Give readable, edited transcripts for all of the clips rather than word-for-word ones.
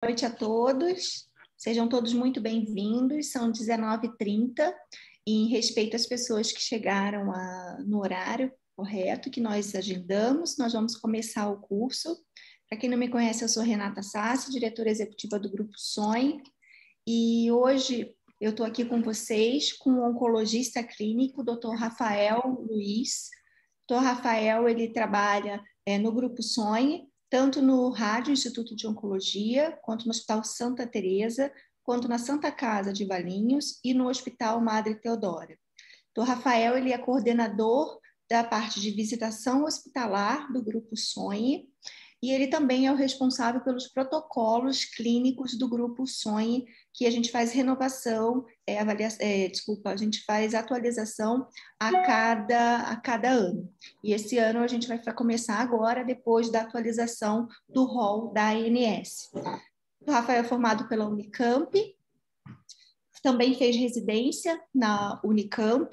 Boa noite a todos, sejam todos muito bem-vindos, são 19h30, e em respeito às pessoas que chegaram no horário correto que nós agendamos, nós vamos começar o curso. Para quem não me conhece, eu sou Renata Sassi, diretora executiva do Grupo Sonhe, e hoje eu estou aqui com vocês, com o oncologista clínico, Dr. Rafael Luiz. Dr. Rafael, ele trabalha no Grupo Sonhe, tanto no Rádio Instituto de Oncologia, quanto no Hospital Santa Teresa, quanto na Santa Casa de Valinhos e no Hospital Madre Teodora. O Rafael, ele é coordenador da parte de visitação hospitalar do Grupo Sonhe, e ele também é o responsável pelos protocolos clínicos do Grupo Sonhe, que a gente faz renovação, a gente faz atualização a cada ano. E esse ano a gente vai começar agora, depois da atualização do rol da ANS. O Rafael é formado pela Unicamp, também fez residência na Unicamp,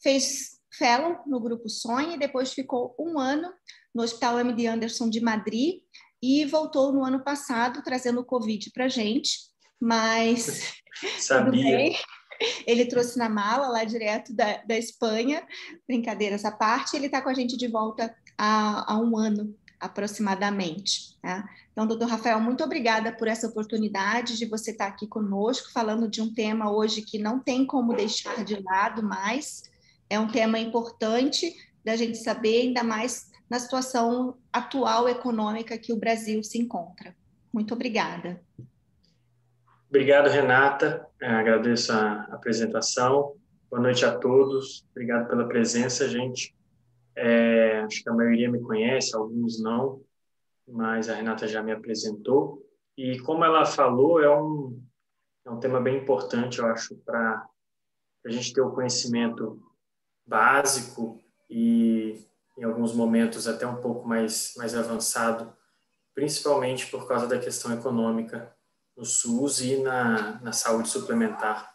fez fellow no Grupo Sonhe, depois ficou um ano no Hospital MD Anderson de Madrid e voltou no ano passado trazendo o Covid para a gente, mas tudo bem. Ele trouxe na mala lá direto da Espanha, brincadeiras à parte, ele está com a gente de volta há um ano aproximadamente. Tá? Então, doutor Rafael, muito obrigada por essa oportunidade de você estar aqui conosco, falando de um tema hoje que não tem como deixar de lado mais, é um tema importante da gente saber, ainda mais na situação atual econômica que o Brasil se encontra. Muito obrigada. Obrigado, Renata. Agradeço a apresentação. Boa noite a todos. Obrigado pela presença, gente. Acho que a maioria me conhece, alguns não, mas a Renata já me apresentou. E como ela falou, é um tema bem importante, eu acho, para a gente ter o conhecimento básico e, em alguns momentos, até um pouco mais avançado, principalmente por causa da questão econômica no SUS e na saúde suplementar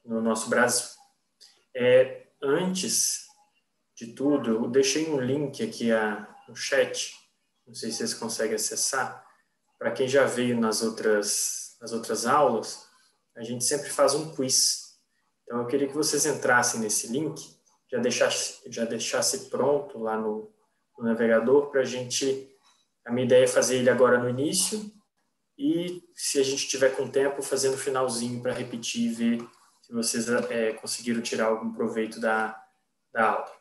no nosso Brasil. Antes de tudo, eu deixei um link aqui no chat, não sei se vocês conseguem acessar. Para quem já veio nas outras aulas, a gente sempre faz um quiz. Então, eu queria que vocês entrassem nesse link, já deixasse pronto lá no navegador para a minha ideia é fazer ele agora no início e, se a gente tiver com tempo, fazer no finalzinho para repetir e ver se vocês conseguiram tirar algum proveito da aula.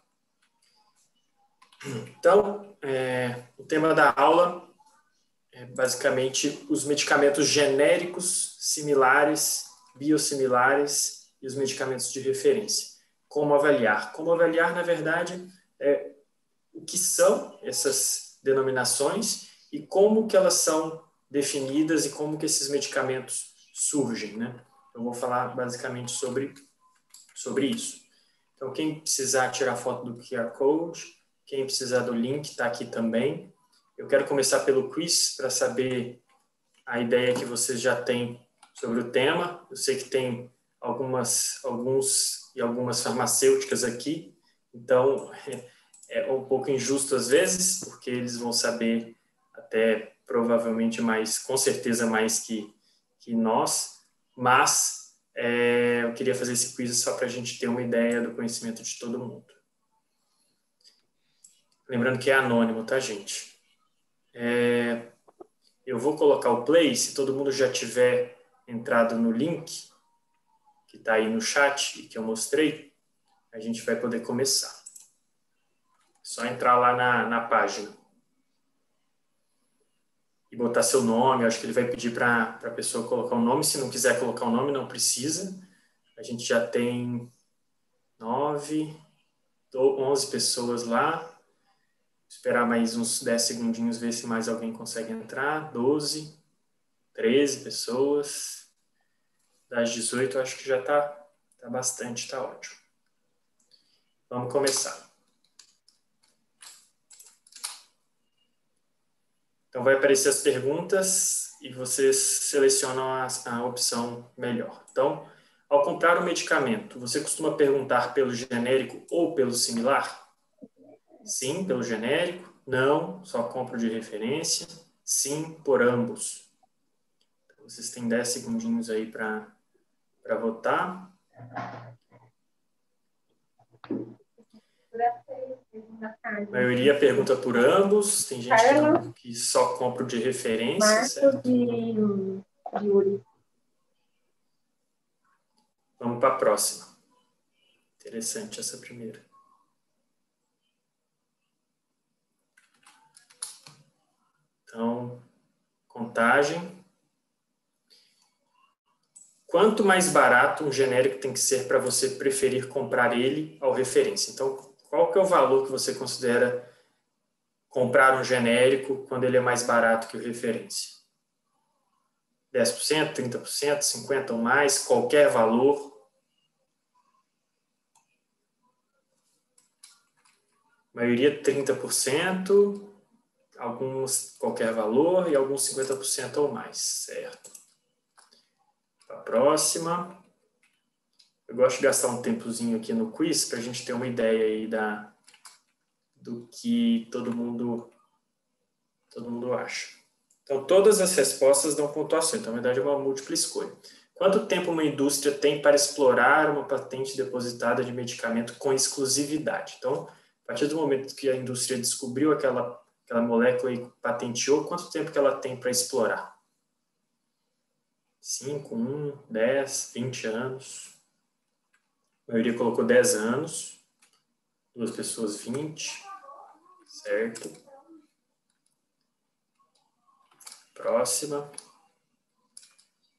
Então, o tema da aula é basicamente os medicamentos genéricos, similares, biosimilares e os medicamentos de referência. Como avaliar? Como avaliar, na verdade, o que são essas denominações e como que elas são definidas e como que esses medicamentos surgem, né? Eu vou falar basicamente sobre isso. Então, quem precisar tirar foto do QR Code, quem precisar do link, está aqui também. Eu quero começar pelo quiz para saber a ideia que vocês já têm sobre o tema. Eu sei que tem algumas farmacêuticas aqui, então é um pouco injusto às vezes, porque eles vão saber até provavelmente com certeza mais que nós, mas eu queria fazer esse quiz só para a gente ter uma ideia do conhecimento de todo mundo. Lembrando que é anônimo, tá, gente? Eu vou colocar o play, se todo mundo já tiver entrado no link, que está aí no chat e que eu mostrei, a gente vai poder começar. É só entrar lá na página e botar seu nome. Eu acho que ele vai pedir para a pessoa colocar o nome. Se não quiser colocar o nome, não precisa. A gente já tem 11 pessoas lá. Esperar mais uns 10 segundinhos, ver se mais alguém consegue entrar. 12, 13 pessoas. Das 18, acho que já está bastante, está ótimo. Vamos começar. Então, vai aparecer as perguntas e vocês selecionam a opção melhor. Então, ao comprar um medicamento, você costuma perguntar pelo genérico ou pelo similar? Sim, pelo genérico. Não, só compro de referência. Sim, por ambos. Vocês têm 10 segundinhos aí para votar. A maioria pergunta por ambos. Tem gente que só compra o de referência, certo? Vamos para a próxima. Interessante essa primeira. Então, contagem. Quanto mais barato um genérico tem que ser para você preferir comprar ele ao referência? Então, qual que é o valor que você considera comprar um genérico quando ele é mais barato que o referência? 10%, 30%, 50% ou mais, qualquer valor? A maioria 30%, alguns qualquer valor e alguns 50% ou mais, certo? A próxima. Eu gosto de gastar um tempozinho aqui no quiz para a gente ter uma ideia aí do que todo mundo acha. Então, todas as respostas dão pontuação. Então, na verdade, é uma múltipla escolha. Quanto tempo uma indústria tem para explorar uma patente depositada de medicamento com exclusividade? Então, a partir do momento que a indústria descobriu aquela molécula e patenteou, quanto tempo que ela tem para explorar? 5, 1, 10, 20 anos. A maioria colocou 10 anos. 2 pessoas, 20. Certo. Próxima.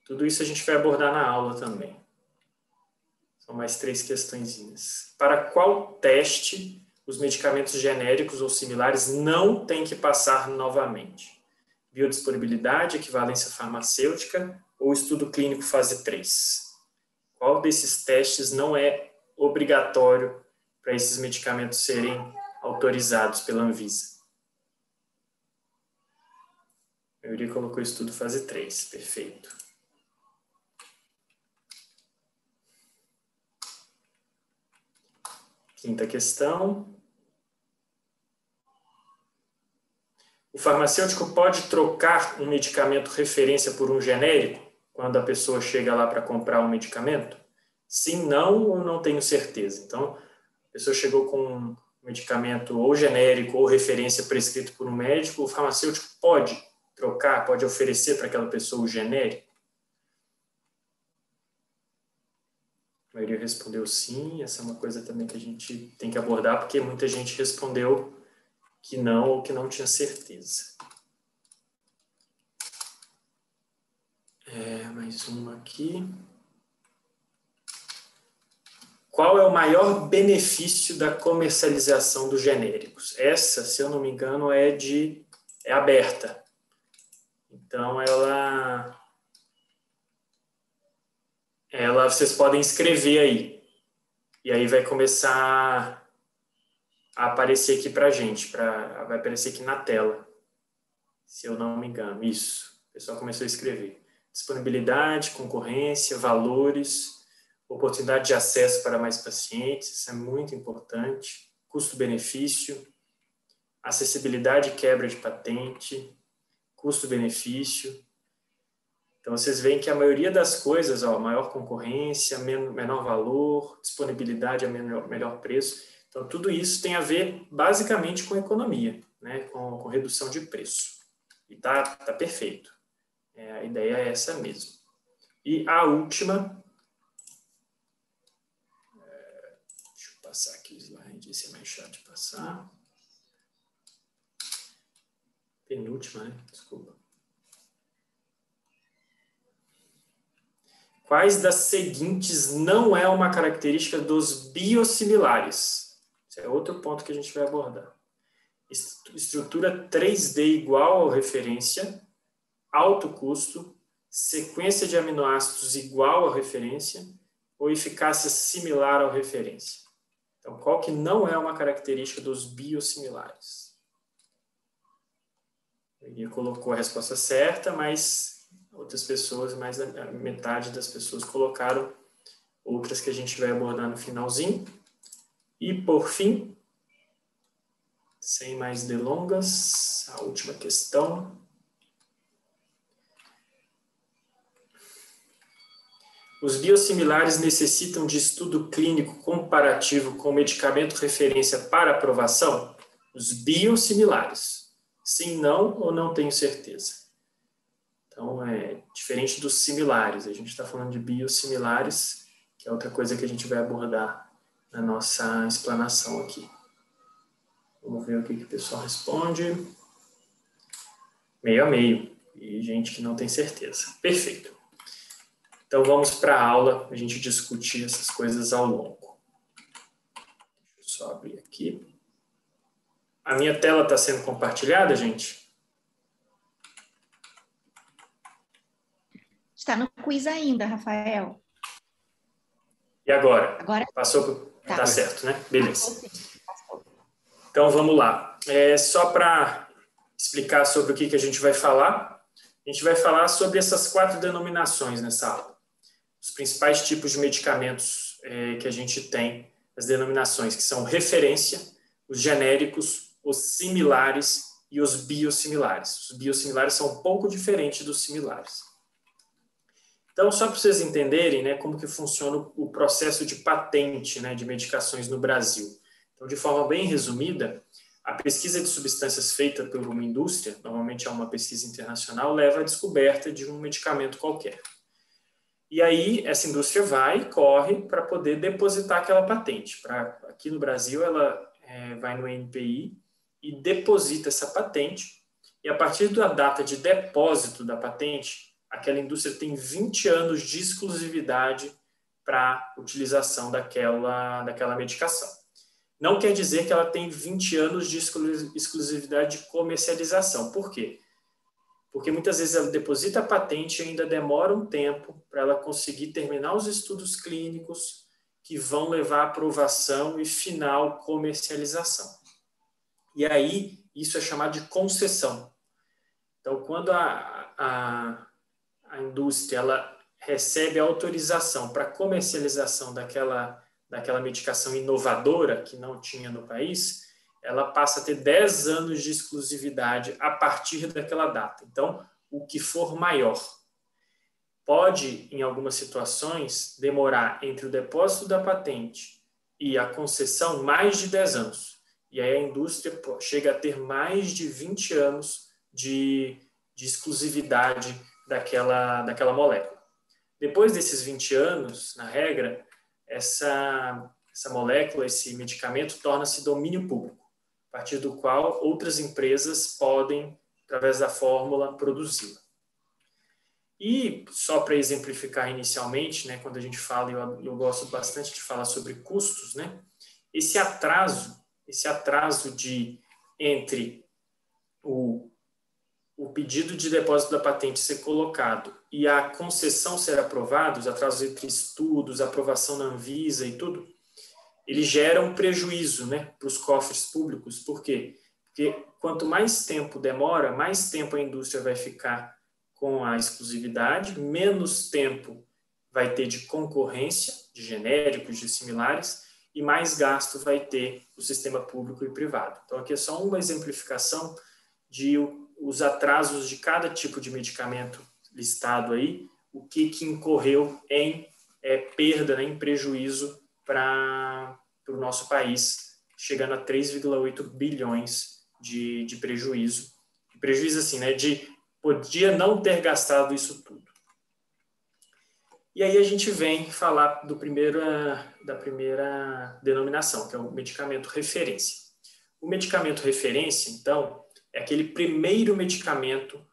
Tudo isso a gente vai abordar na aula também. São mais 3 questõezinhas. Para qual teste os medicamentos genéricos ou similares não têm que passar novamente? Biodisponibilidade, equivalência farmacêutica ou estudo clínico fase 3? Qual desses testes não é obrigatório para esses medicamentos serem autorizados pela Anvisa? A maioria colocou estudo fase 3. Perfeito. Quinta questão. O farmacêutico pode trocar um medicamento referência por um genérico quando a pessoa chega lá para comprar um medicamento? Sim, não ou não tenho certeza. Então, a pessoa chegou com um medicamento ou genérico ou referência prescrito por um médico, o farmacêutico pode trocar, pode oferecer para aquela pessoa o genérico? A maioria respondeu sim. Essa é uma coisa também que a gente tem que abordar, porque muita gente respondeu que não ou que não tinha certeza. Mais uma aqui. Qual é o maior benefício da comercialização dos genéricos? Essa, se eu não me engano, é aberta. Então, vocês podem escrever aí. E aí vai começar a aparecer aqui para a gente. Vai aparecer aqui na tela. Se eu não me engano. Isso. O pessoal começou a escrever. Disponibilidade, concorrência, valores, oportunidade de acesso para mais pacientes, isso é muito importante. Custo-benefício, acessibilidade e quebra de patente, custo-benefício. Então, vocês veem que a maioria das coisas, maior concorrência, menor valor, disponibilidade a melhor preço. Então, tudo isso tem a ver basicamente com economia, né? com redução de preço. E tá perfeito. A ideia é essa mesmo. E a última... Deixa eu passar aqui o slide, esse é mais chato de passar. Penúltima, né? Desculpa. Quais das seguintes não é uma característica dos biosimilares? Esse é outro ponto que a gente vai abordar. Estrutura 3D igual ao referência, alto custo, sequência de aminoácidos igual à referência ou eficácia similar à referência. Então, qual que não é uma característica dos biosimilares? Ele colocou a resposta certa, mas outras pessoas, mais da metade das pessoas colocaram outras que a gente vai abordar no finalzinho. E, por fim, sem mais delongas, a última questão. os biosimilares necessitam de estudo clínico comparativo com medicamento referência para aprovação? Os biosimilares. Sim, não ou não tenho certeza. Então, é diferente dos similares. A gente está falando de biosimilares, que é outra coisa que a gente vai abordar na nossa explanação aqui. Vamos ver o que o pessoal responde. Meio a meio. E gente que não tem certeza. Perfeito. Então, vamos para a aula, a gente discutir essas coisas ao longo. Deixa eu só abrir aqui. A minha tela está sendo compartilhada, gente? Está no quiz ainda, Rafael. E agora? Agora Passou? Tá certo, né? Beleza. Passou. Então, vamos lá. Só para explicar sobre o que a gente vai falar, a gente vai falar sobre essas 4 denominações nessa aula. Os principais tipos de medicamentos que a gente tem, as denominações que são referência, os genéricos, os similares e os biosimilares. Os biosimilares são um pouco diferentes dos similares. Então, só para vocês entenderem, né, como que funciona o processo de patente, né, de medicações no Brasil. Então, de forma bem resumida, a pesquisa de substâncias feita por uma indústria, normalmente é uma pesquisa internacional, leva à descoberta de um medicamento qualquer. E aí, essa indústria corre para poder depositar aquela patente. Aqui no Brasil, ela vai no NPI e deposita essa patente. E a partir da data de depósito da patente, aquela indústria tem 20 anos de exclusividade para utilização daquela medicação. Não quer dizer que ela tem 20 anos de exclusividade de comercialização. Por quê? Porque muitas vezes ela deposita a patente e ainda demora um tempo para ela conseguir terminar os estudos clínicos que vão levar à aprovação e final comercialização. E aí, isso é chamado de concessão. Então, quando a indústria ela recebe a autorização para comercialização daquela medicação inovadora que não tinha no país, ela passa a ter 10 anos de exclusividade a partir daquela data. Então, o que for maior. Pode, em algumas situações, demorar entre o depósito da patente e a concessão mais de 10 anos. E aí a indústria chega a ter mais de 20 anos de exclusividade daquela molécula. Depois desses 20 anos, na regra, essa molécula, esse medicamento, torna-se domínio público, a partir do qual outras empresas podem, através da fórmula, produzi-la. E, só para exemplificar inicialmente, né, quando a gente fala, eu gosto bastante de falar sobre custos, né, esse atraso entre o pedido de depósito da patente ser colocado e a concessão ser aprovada, os atrasos entre estudos, aprovação na Anvisa e tudo, ele gera um prejuízo, né, para os cofres públicos. Por quê? Porque quanto mais tempo demora, mais tempo a indústria vai ficar com a exclusividade, menos tempo vai ter de concorrência, de genéricos, de similares, e mais gasto vai ter o sistema público e privado. Então, aqui é só uma exemplificação de os atrasos de cada tipo de medicamento listado aí, o que incorreu em perda, né, em prejuízo para o nosso país, chegando a 3,8 bilhões de prejuízo. Prejuízo assim, né, podia não ter gastado isso tudo. E aí a gente vem falar da primeira denominação, que é o medicamento referência. O medicamento referência, então, é aquele primeiro medicamento,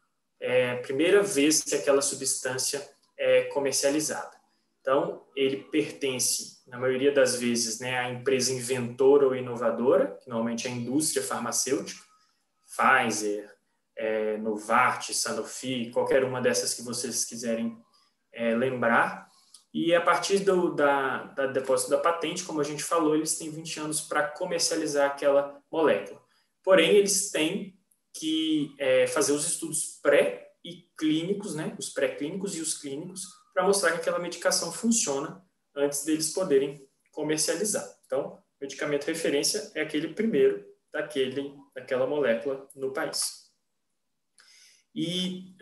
primeira vez que aquela substância é comercializada. Então, ele pertence, na maioria das vezes, né, à empresa inventora ou inovadora, que normalmente é a indústria farmacêutica, Pfizer, Novartis, Sanofi, qualquer uma dessas que vocês quiserem lembrar. E a partir da depósito da patente, como a gente falou, eles têm 20 anos para comercializar aquela molécula. Porém, eles têm que fazer os estudos pré e clínicos, né, os pré-clínicos e os clínicos, para mostrar que aquela medicação funciona antes deles poderem comercializar. Então, medicamento referência é aquele primeiro daquela molécula no país. E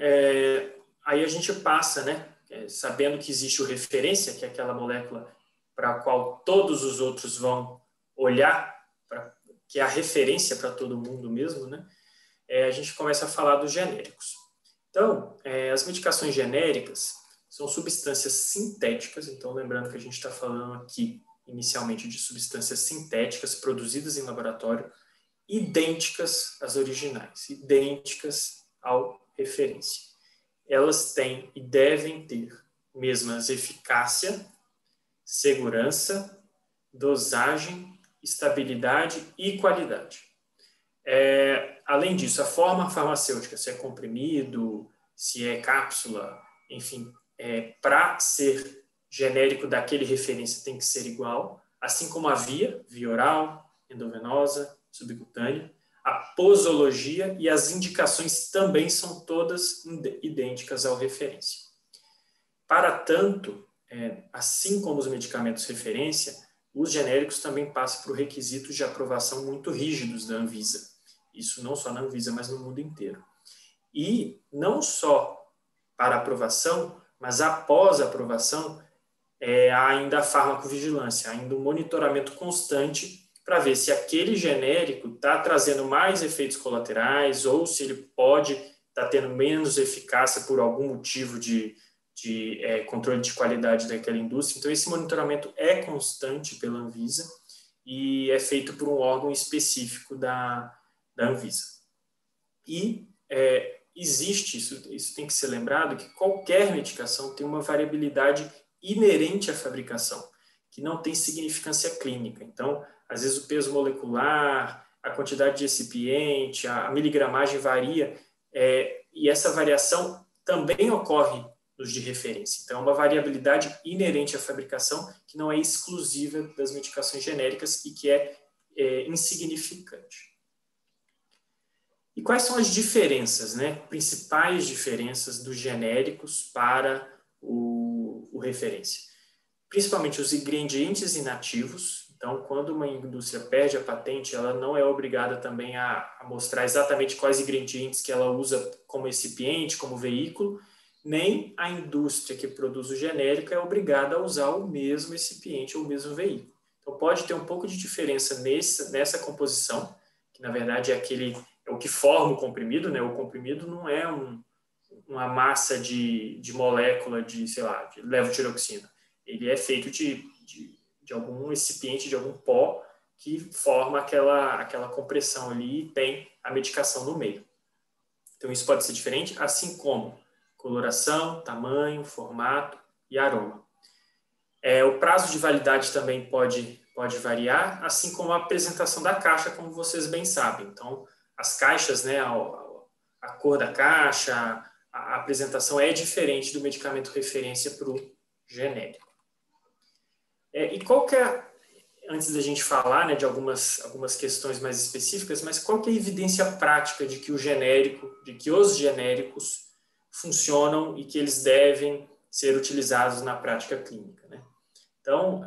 aí a gente passa, né, sabendo que existe o referência, que é aquela molécula para a qual todos os outros vão olhar, que é a referência para todo mundo mesmo, né? A gente começa a falar dos genéricos. Então, as medicações genéricas são substâncias sintéticas, então lembrando que a gente está falando aqui inicialmente de substâncias sintéticas produzidas em laboratório, idênticas às originais, idênticas ao referência. Elas têm e devem ter mesmas eficácia, segurança, dosagem, estabilidade e qualidade. Além disso, a forma farmacêutica, se é comprimido, se é cápsula, enfim, para ser genérico daquele referência tem que ser igual, assim como a via oral, endovenosa, subcutânea, a posologia e as indicações também são todas idênticas ao referência. Para tanto, assim como os medicamentos referência, os genéricos também passam por requisitos de aprovação muito rígidos da Anvisa. Isso não só na Anvisa, mas no mundo inteiro. E não só para aprovação, mas após a aprovação, há ainda a farmacovigilância, ainda um monitoramento constante para ver se aquele genérico está trazendo mais efeitos colaterais ou se ele pode estar tendo menos eficácia por algum motivo de controle de qualidade daquela indústria. Então, esse monitoramento é constante pela Anvisa e é feito por um órgão específico da Anvisa. E existe, isso tem que ser lembrado, que qualquer medicação tem uma variabilidade inerente à fabricação, que não tem significância clínica. Então, às vezes o peso molecular, a quantidade de excipiente, a miligramagem varia, e essa variação também ocorre nos de referência. Então, é uma variabilidade inerente à fabricação que não é exclusiva das medicações genéricas e que é insignificante. E quais são as diferenças, né? Principais diferenças dos genéricos para o referência? Principalmente os ingredientes inativos. Então, quando uma indústria perde a patente, ela não é obrigada também a mostrar exatamente quais ingredientes que ela usa como recipiente, como veículo, nem a indústria que produz o genérico é obrigada a usar o mesmo recipiente ou o mesmo veículo. Então, pode ter um pouco de diferença nessa composição, que na verdade é o que forma o comprimido, né? O comprimido não é uma massa de molécula de levotiroxina. Ele é feito de algum recipiente, de algum pó que forma aquela compressão ali e tem a medicação no meio. Então, isso pode ser diferente, assim como coloração, tamanho, formato e aroma. O prazo de validade também pode variar, assim como a apresentação da caixa, como vocês bem sabem. Então, as caixas, né, a cor da caixa, a apresentação é diferente do medicamento referência para o genérico. E qual que é, antes da gente falar, né, de algumas questões mais específicas, mas qual que é a evidência prática de que os genéricos funcionam e que eles devem ser utilizados na prática clínica, né? Então,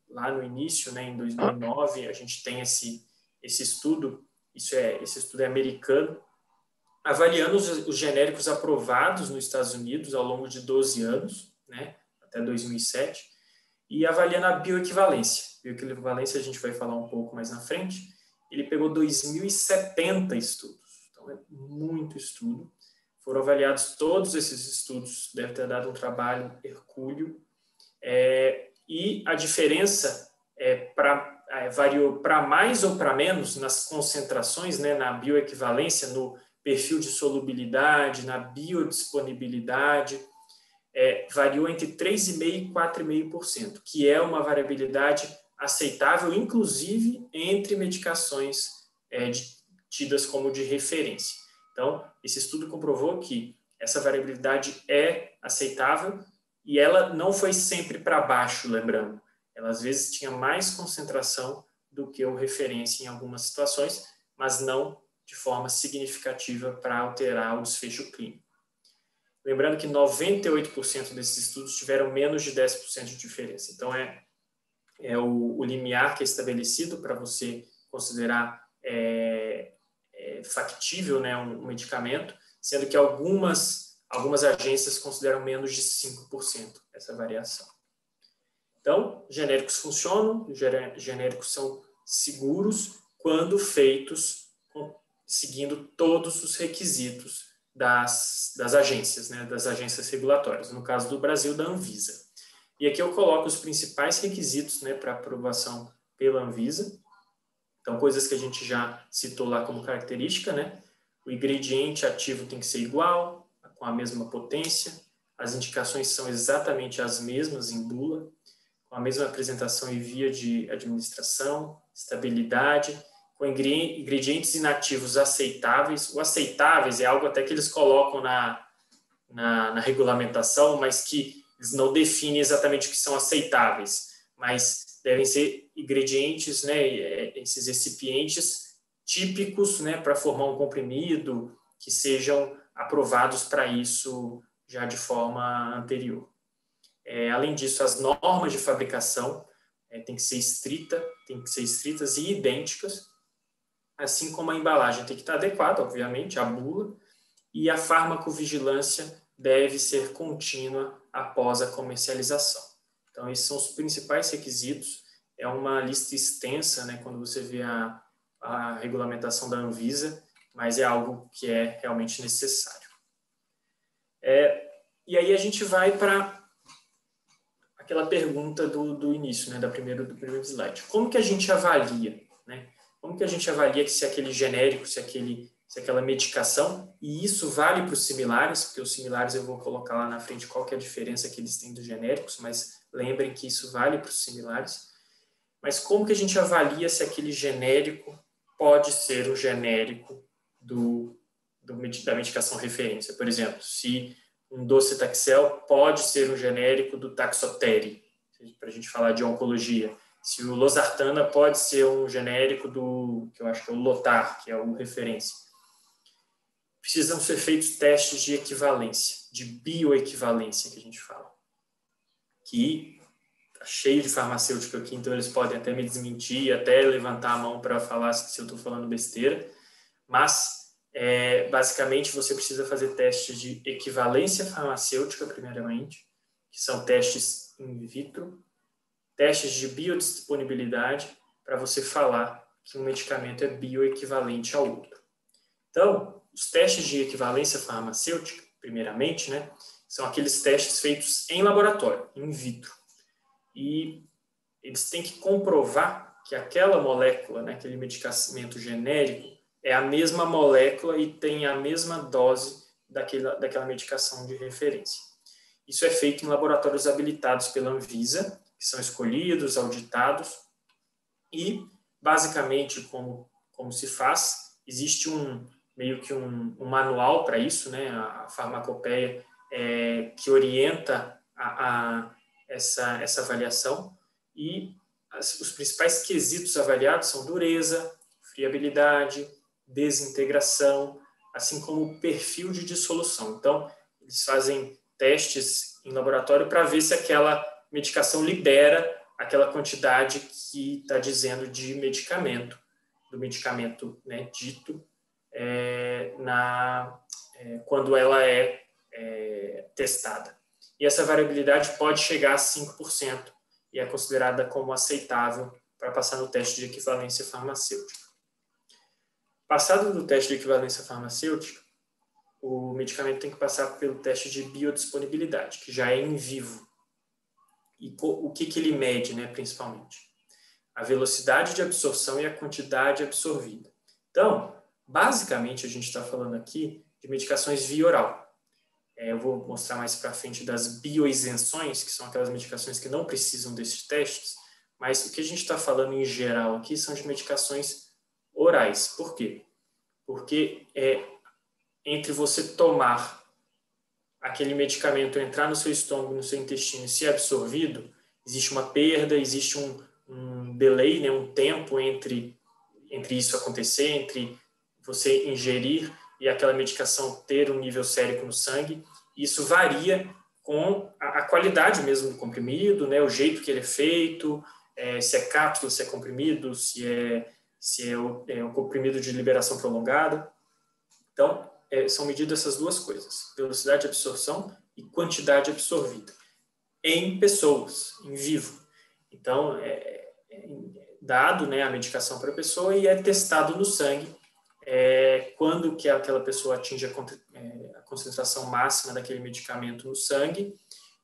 lá no início, né, em 2009, a gente tem esse estudo, esse estudo é americano, avaliando os genéricos aprovados nos Estados Unidos ao longo de 12 anos, né, até 2007, e avaliando a bioequivalência. Bioequivalência a gente vai falar um pouco mais na frente. Ele pegou 2.070 estudos, então é muito estudo. Foram avaliados todos esses estudos, deve ter dado um trabalho hercúleo, e a diferença variou para mais ou para menos nas concentrações, né, na bioequivalência, no perfil de solubilidade, na biodisponibilidade, variou entre 3,5% e 4,5%, que é uma variabilidade aceitável, inclusive entre medicações tidas como de referência. Então, esse estudo comprovou que essa variabilidade é aceitável e ela não foi sempre para baixo, lembrando. Ela, às vezes, tinha mais concentração do que o referência em algumas situações, mas não de forma significativa para alterar o desfecho clínico. Lembrando que 98% desses estudos tiveram menos de 10% de diferença. Então, o limiar que é estabelecido para você considerar factível, né, um medicamento, sendo que algumas algumas agências consideram menos de 5% essa variação. Então, genéricos funcionam, genéricos são seguros quando feitos seguindo todos os requisitos das agências, né, das agências regulatórias, no caso do Brasil, da Anvisa. E aqui eu coloco os principais requisitos, né, para aprovação pela Anvisa. Então, coisas que a gente já citou lá como característica, né? O ingrediente ativo tem que ser igual, com a mesma potência, as indicações são exatamente as mesmas em bula, com a mesma apresentação e via de administração, estabilidade, com ingredientes inativos aceitáveis. O aceitáveis é algo até que eles colocam na regulamentação, mas que eles não definem exatamente o que são aceitáveis, mas devem ser ingredientes, né, esses recipientes típicos, né, para formar um comprimido, que sejam aprovados para isso já de forma anterior. Além disso, as normas de fabricação têm que ser estritas e idênticas, assim como a embalagem tem que estar adequada, obviamente, à bula, e a farmacovigilância deve ser contínua após a comercialização. Então, esses são os principais requisitos. É uma lista extensa, né, quando você vê a regulamentação da Anvisa, mas é algo que é realmente necessário. E aí a gente vai para aquela pergunta do início, né, do primeiro slide. Como que a gente avalia, né? Como que a gente avalia que se aquele genérico, se aquela medicação, e isso vale para os similares, porque os similares eu vou colocar lá na frente qual que é a diferença que eles têm dos genéricos, mas lembrem que isso vale para os similares. Mas como que a gente avalia se aquele genérico pode ser o genérico da medicação referência? Por exemplo, se um docetaxel pode ser um genérico do Taxotere, para a gente falar de oncologia. Se o losartana pode ser um genérico que eu acho que é o Lotar, que é o referência. Precisam ser feitos testes de equivalência, de bioequivalência, que a gente fala. Que está cheio de farmacêutico aqui, então eles podem até me desmentir, até levantar a mão para falar se eu estou falando besteira, mas basicamente você precisa fazer testes de equivalência farmacêutica, primeiramente, que são testes in vitro, testes de biodisponibilidade, para você falar que um medicamento é bioequivalente ao outro. Então, os testes de equivalência farmacêutica, primeiramente, né, são aqueles testes feitos em laboratório, in vitro. E eles têm que comprovar que aquela molécula, né, aquele medicamento genérico, é a mesma molécula e tem a mesma dose daquela medicação de referência. Isso é feito em laboratórios habilitados pela Anvisa, que são escolhidos, auditados, e, basicamente, como se faz, existe meio que um manual para isso, né, a farmacopeia, que orienta essa avaliação, e os principais quesitos avaliados são dureza, friabilidade, desintegração, assim como o perfil de dissolução. Então, eles fazem testes em laboratório para ver se aquela medicação libera aquela quantidade que está dizendo de medicamento, do medicamento, né, dito, quando ela é testada. E essa variabilidade pode chegar a 5% e é considerada como aceitável para passar no teste de equivalência farmacêutica. Passado do teste de equivalência farmacêutica, o medicamento tem que passar pelo teste de biodisponibilidade, que já é em vivo. E o que ele mede, né, principalmente? A velocidade de absorção e a quantidade absorvida. Então, basicamente, a gente está falando aqui de medicações via oral. Eu vou mostrar mais para frente das bioisenções, que são aquelas medicações que não precisam desses testes, mas o que a gente está falando em geral aqui são de medicações orais. Por quê? Porque entre você tomar aquele medicamento, entrar no seu estômago, no seu intestino e ser absorvido, existe uma perda, existe um delay, né, um tempo entre isso acontecer, entre você ingerir e aquela medicação ter um nível sérico no sangue. Isso varia com a qualidade mesmo do comprimido, né, o jeito que ele é feito, se é cápsula, se é comprimido, se é um comprimido de liberação prolongada. Então, são medidas essas duas coisas, velocidade de absorção e quantidade absorvida, em pessoas, em vivo. Então, dado, né, a medicação para a pessoa e é testado no sangue quando que aquela pessoa atinge a concentração máxima daquele medicamento no sangue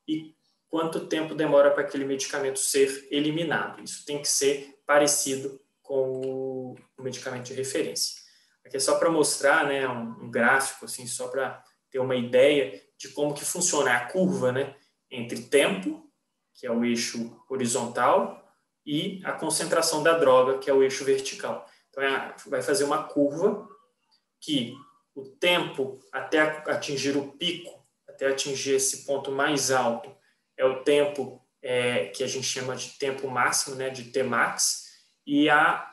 e quanto tempo demora para aquele medicamento ser eliminado. Isso tem que ser parecido com o medicamento de referência. Aqui é só para mostrar, né, um gráfico, assim, só para ter uma ideia de como que funciona a curva, né, entre tempo, que é o eixo horizontal, e a concentração da droga, que é o eixo vertical. Então, vai fazer uma curva que o tempo até atingir o pico, até atingir esse ponto mais alto, é o tempo que a gente chama de tempo máximo, né, de Tmax, e a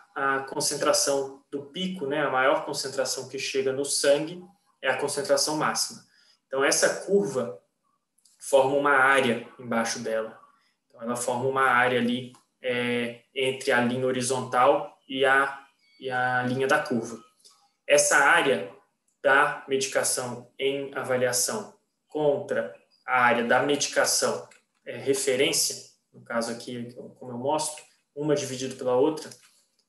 concentração do pico, né, a maior concentração que chega no sangue, é a concentração máxima. Então, essa curva forma uma área embaixo dela. Então, ela forma uma área ali entre a linha horizontal e a linha da curva. Essa área da medicação em avaliação contra a área da medicação referência, no caso aqui, como eu mostro, uma dividido pela outra,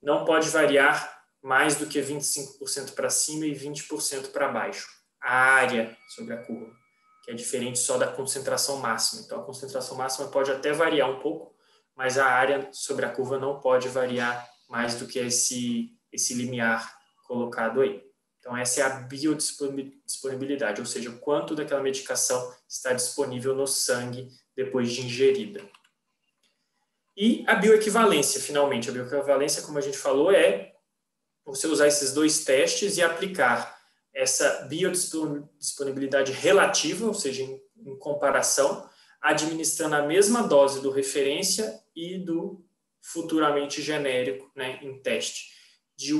não pode variar mais do que 25% para cima e 20% para baixo. A área sobre a curva, que é diferente só da concentração máxima. Então, a concentração máxima pode até variar um pouco, mas a área sobre a curva não pode variar mais do que esse limiar colocado aí. Então, essa é a biodisponibilidade, ou seja, o quanto daquela medicação está disponível no sangue depois de ingerida. E a bioequivalência, finalmente. A bioequivalência, como a gente falou, é você usar esses dois testes e aplicar essa biodisponibilidade relativa, ou seja, em comparação, administrando a mesma dose do referência e do futuramente genérico, né, em teste, de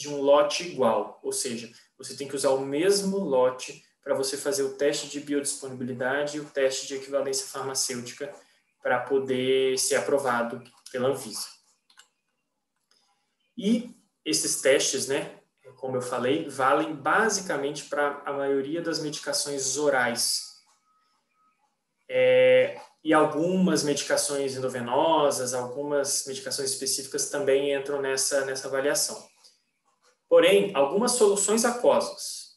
um lote igual. Ou seja, você tem que usar o mesmo lote para você fazer o teste de biodisponibilidade e o teste de equivalência farmacêutica para poder ser aprovado pela Anvisa. E esses testes, né, como eu falei, valem basicamente para a maioria das medicações orais. E algumas medicações endovenosas, algumas medicações específicas também entram nessa avaliação. Porém, algumas soluções aquosas,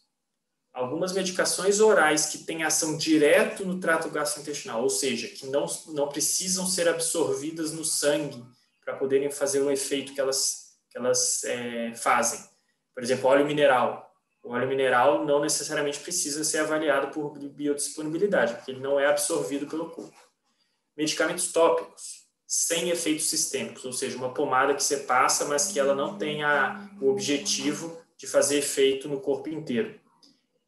algumas medicações orais que têm ação direto no trato gastrointestinal, ou seja, que não precisam ser absorvidas no sangue para poderem fazer o efeito que elas fazem. Por exemplo, óleo mineral. O óleo mineral não necessariamente precisa ser avaliado por biodisponibilidade, porque ele não é absorvido pelo corpo. Medicamentos tópicos, sem efeitos sistêmicos, ou seja, uma pomada que você passa, mas que ela não tem o objetivo de fazer efeito no corpo inteiro.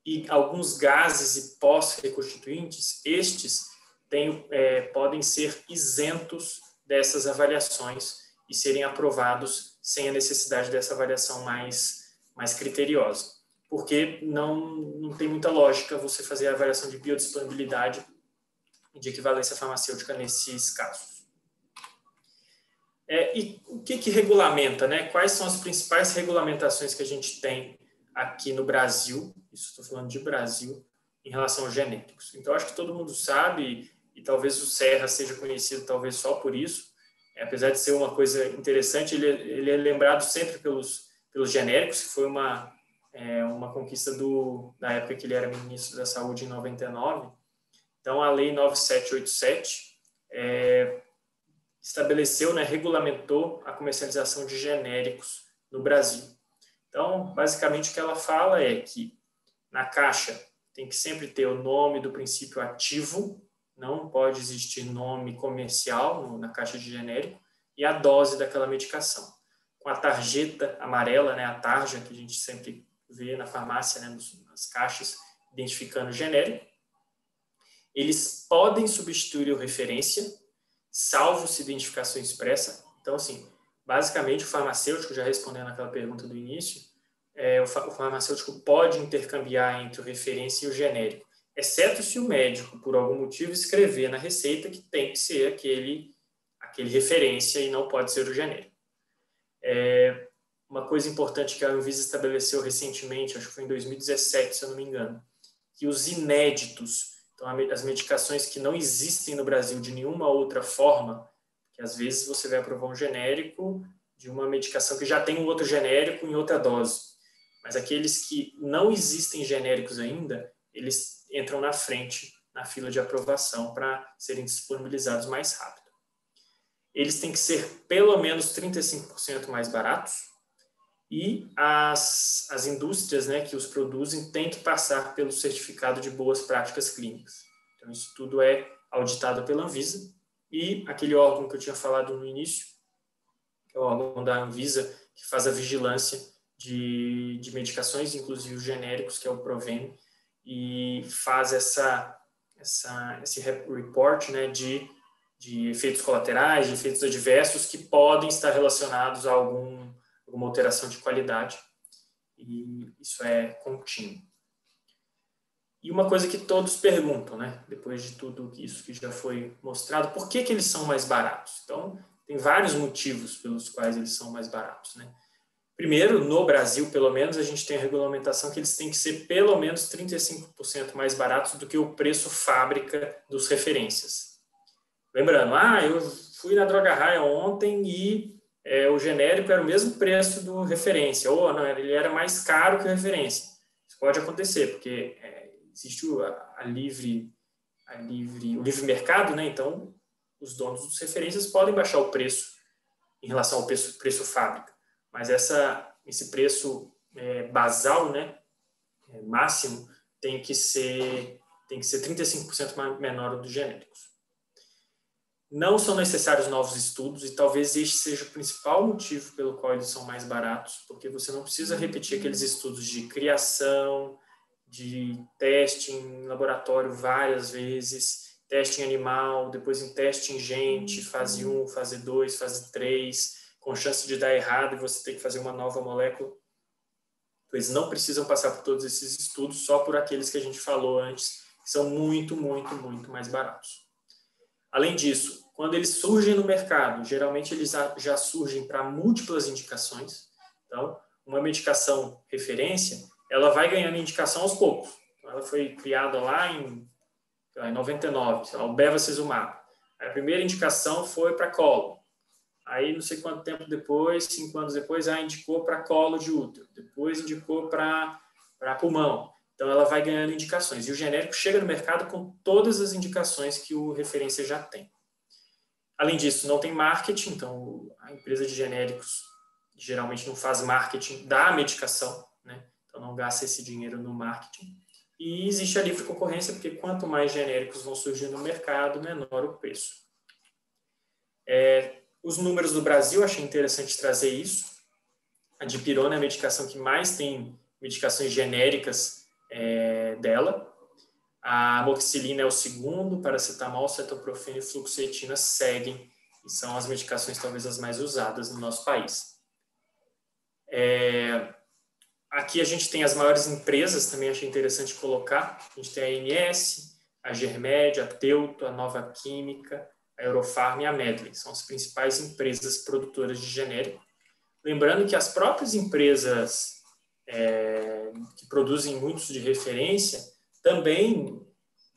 E alguns gases e pós-reconstituintes, estes podem ser isentos dessas avaliações e serem aprovados sem a necessidade dessa avaliação mais criteriosa. Porque não tem muita lógica você fazer a avaliação de biodisponibilidade e de equivalência farmacêutica nesses casos. E o que regulamenta, né? Quais são as principais regulamentações que a gente tem aqui no Brasil, isso estou falando de Brasil, em relação aos genéricos? Então, acho que todo mundo sabe, e talvez o Serra seja conhecido talvez só por isso, apesar de ser uma coisa interessante, ele é lembrado sempre pelos genéricos, que foi uma conquista da época que ele era ministro da Saúde, em 99. Então, a Lei 9787 estabeleceu, né, regulamentou a comercialização de genéricos no Brasil. Então, basicamente, o que ela fala é que na caixa tem que sempre ter o nome do princípio ativo, não pode existir nome comercial na caixa de genérico, e a dose daquela medicação. Com a tarjeta amarela, né, a tarja que a gente sempre vê na farmácia, né, nas caixas, identificando o genérico, eles podem substituir o referência, salvo se identificação expressa. Então, assim, basicamente, o farmacêutico, já respondendo aquela pergunta do início, o farmacêutico pode intercambiar entre o referência e o genérico, exceto se o médico, por algum motivo, escrever na receita que tem que ser aquele referência e não pode ser o genérico. uma coisa importante que a Anvisa estabeleceu recentemente, acho que foi em 2017, se eu não me engano, que os inéditos, então as medicações que não existem no Brasil de nenhuma outra forma, que às vezes você vai aprovar um genérico de uma medicação que já tem um outro genérico em outra dose, mas aqueles que não existem genéricos ainda, eles entram na frente, na fila de aprovação para serem disponibilizados mais rápido. Eles têm que ser pelo menos 35% mais baratos e as indústrias, né, que os produzem têm que passar pelo certificado de boas práticas clínicas. Então, isso tudo é auditado pela Anvisa e aquele órgão que eu tinha falado no início, que é o órgão da Anvisa, que faz a vigilância de medicações, inclusive os genéricos, que é o Provene, e faz esse report, né, de efeitos colaterais, de efeitos adversos que podem estar relacionados a alguma alteração de qualidade. E isso é contínuo. E uma coisa que todos perguntam, né, depois de tudo isso que já foi mostrado, por que eles são mais baratos? Então, tem vários motivos pelos quais eles são mais baratos, né? Primeiro, no Brasil, pelo menos, a gente tem a regulamentação que eles têm que ser pelo menos 35% mais baratos do que o preço fábrica dos referências. Lembrando, eu fui na Droga Raia ontem e o genérico era o mesmo preço do referência, ou não, ele era mais caro que o referência. Isso pode acontecer, porque existe o livre mercado, né? Então, os donos dos referências podem baixar o preço em relação ao preço fábrica. Mas esse preço basal, né, máximo, tem que ser 35% menor dos genéricos. Não são necessários novos estudos e talvez este seja o principal motivo pelo qual eles são mais baratos, porque você não precisa repetir aqueles estudos de criação, de teste em laboratório várias vezes, teste em animal, depois em teste em gente, fase 1, fase 2, fase 3, com chance de dar errado e você ter que fazer uma nova molécula. Eles não precisam passar por todos esses estudos, só por aqueles que a gente falou antes, que são muito, muito, muito mais baratos. Além disso, quando eles surgem no mercado, geralmente eles já surgem para múltiplas indicações. Então, uma medicação referência, ela vai ganhando indicação aos poucos. Então, ela foi criada lá em 99, o bevacizumab. A primeira indicação foi para colo. Aí, não sei quanto tempo depois, 5 anos depois, indicou para colo de útero. Depois indicou para pulmão. Então, ela vai ganhando indicações. E o genérico chega no mercado com todas as indicações que o referência já tem. Além disso, não tem marketing. Então, a empresa de genéricos geralmente não faz marketing da medicação, né? Então, não gasta esse dinheiro no marketing. E existe a livre concorrência, porque quanto mais genéricos vão surgir no mercado, menor o preço. Os números do Brasil, achei interessante trazer isso. A dipirona é a medicação que mais tem medicações genéricas dela. A amoxicilina é o segundo, paracetamol, cetoprofeno e fluoxetina seguem, e são as medicações talvez as mais usadas no nosso país. Aqui a gente tem as maiores empresas, também achei interessante colocar. A gente tem a ANS, a Germed, a Teuto, a Nova Química, a Eurofarm e a Medley. São as principais empresas produtoras de genérico. Lembrando que as próprias empresas que produzem muitos de referência também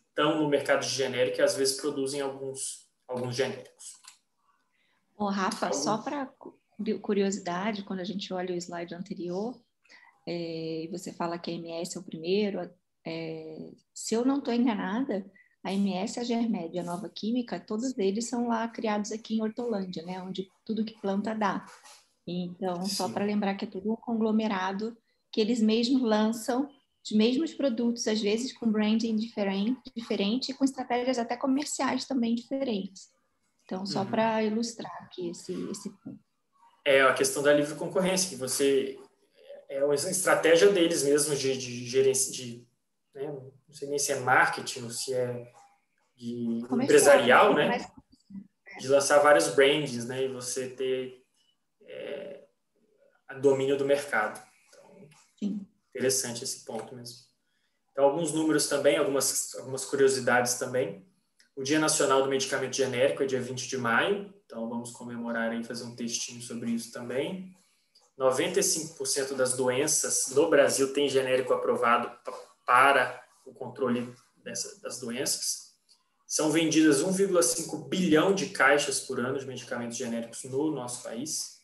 estão no mercado de genérico e às vezes produzem alguns genéricos. Rafa, só para curiosidade, quando a gente olha o slide anterior, e você fala que a MS é o primeiro, se eu não estou enganada, a MS, a Germed e a Nova Química, todos eles são lá criados aqui em Hortolândia, né, onde tudo que planta dá. Então, só para lembrar que é tudo um conglomerado que eles mesmos lançam os mesmos produtos, às vezes com branding diferente e com estratégias até comerciais também diferentes. Então, só para ilustrar aqui esse ponto. A questão da livre concorrência, que você... É uma estratégia deles mesmo de gerência, né? Não sei nem se é marketing ou se é empresarial, né? De lançar vários brands, né? E você ter domínio do mercado. Então, sim, interessante esse ponto mesmo. Então, alguns números também, algumas curiosidades também. O Dia Nacional do Medicamento Genérico é dia 20 de maio, então vamos comemorar e fazer um textinho sobre isso também. 95% das doenças no Brasil tem genérico aprovado para o controle das doenças. São vendidas 1,5 bilhão de caixas por ano de medicamentos genéricos no nosso país.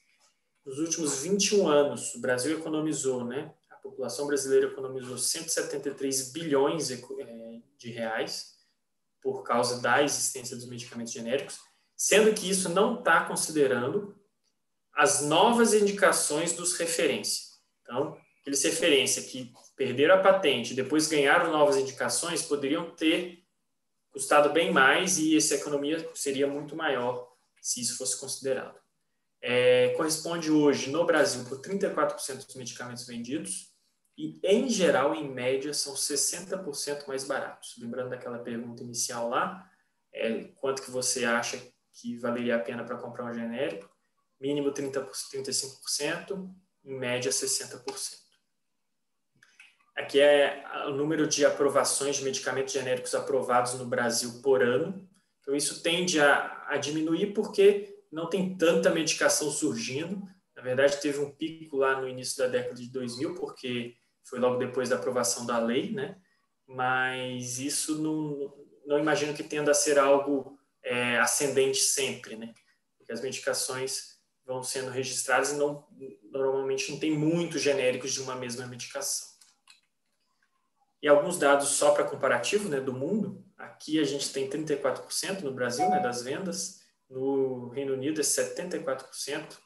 Nos últimos 21 anos, o Brasil economizou, né? A população brasileira economizou 173 bilhões de reais por causa da existência dos medicamentos genéricos, sendo que isso não está considerando as novas indicações dos referência. Então, aqueles referência que perderam a patente e depois ganharam novas indicações poderiam ter custado bem mais e essa economia seria muito maior se isso fosse considerado. Corresponde hoje, no Brasil, por 34% dos medicamentos vendidos e, em geral, em média, são 60% mais baratos. Lembrando daquela pergunta inicial lá, quanto que você acha que valeria a pena para comprar um genérico? Mínimo 35%, em média 60%. Aqui é o número de aprovações de medicamentos genéricos aprovados no Brasil por ano. Então, isso tende a diminuir porque não tem tanta medicação surgindo. Na verdade, teve um pico lá no início da década de 2000, porque foi logo depois da aprovação da lei, né? Mas isso não imagino que tenda a ser algo ascendente sempre, né? Porque as medicações vão sendo registradas e normalmente não tem muitos genéricos de uma mesma medicação. E alguns dados só para comparativo, né, do mundo. Aqui a gente tem 34% no Brasil, né, das vendas. No Reino Unido é 74%,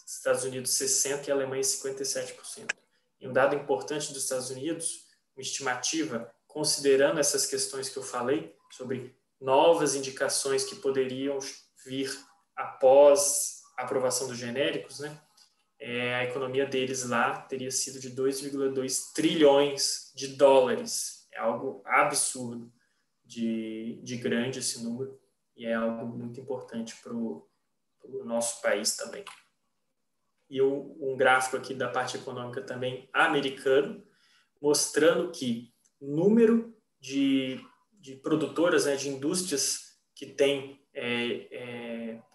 Estados Unidos 60% e Alemanha 57%. E um dado importante dos Estados Unidos, uma estimativa, considerando essas questões que eu falei, sobre novas indicações que poderiam vir após a aprovação dos genéricos, né? A economia deles lá teria sido de 2,2 trilhões de dólares. É algo absurdo de grande esse número e é algo muito importante para o nosso país também. E um gráfico aqui da parte econômica também americano, mostrando que o número de produtoras, né, de indústrias que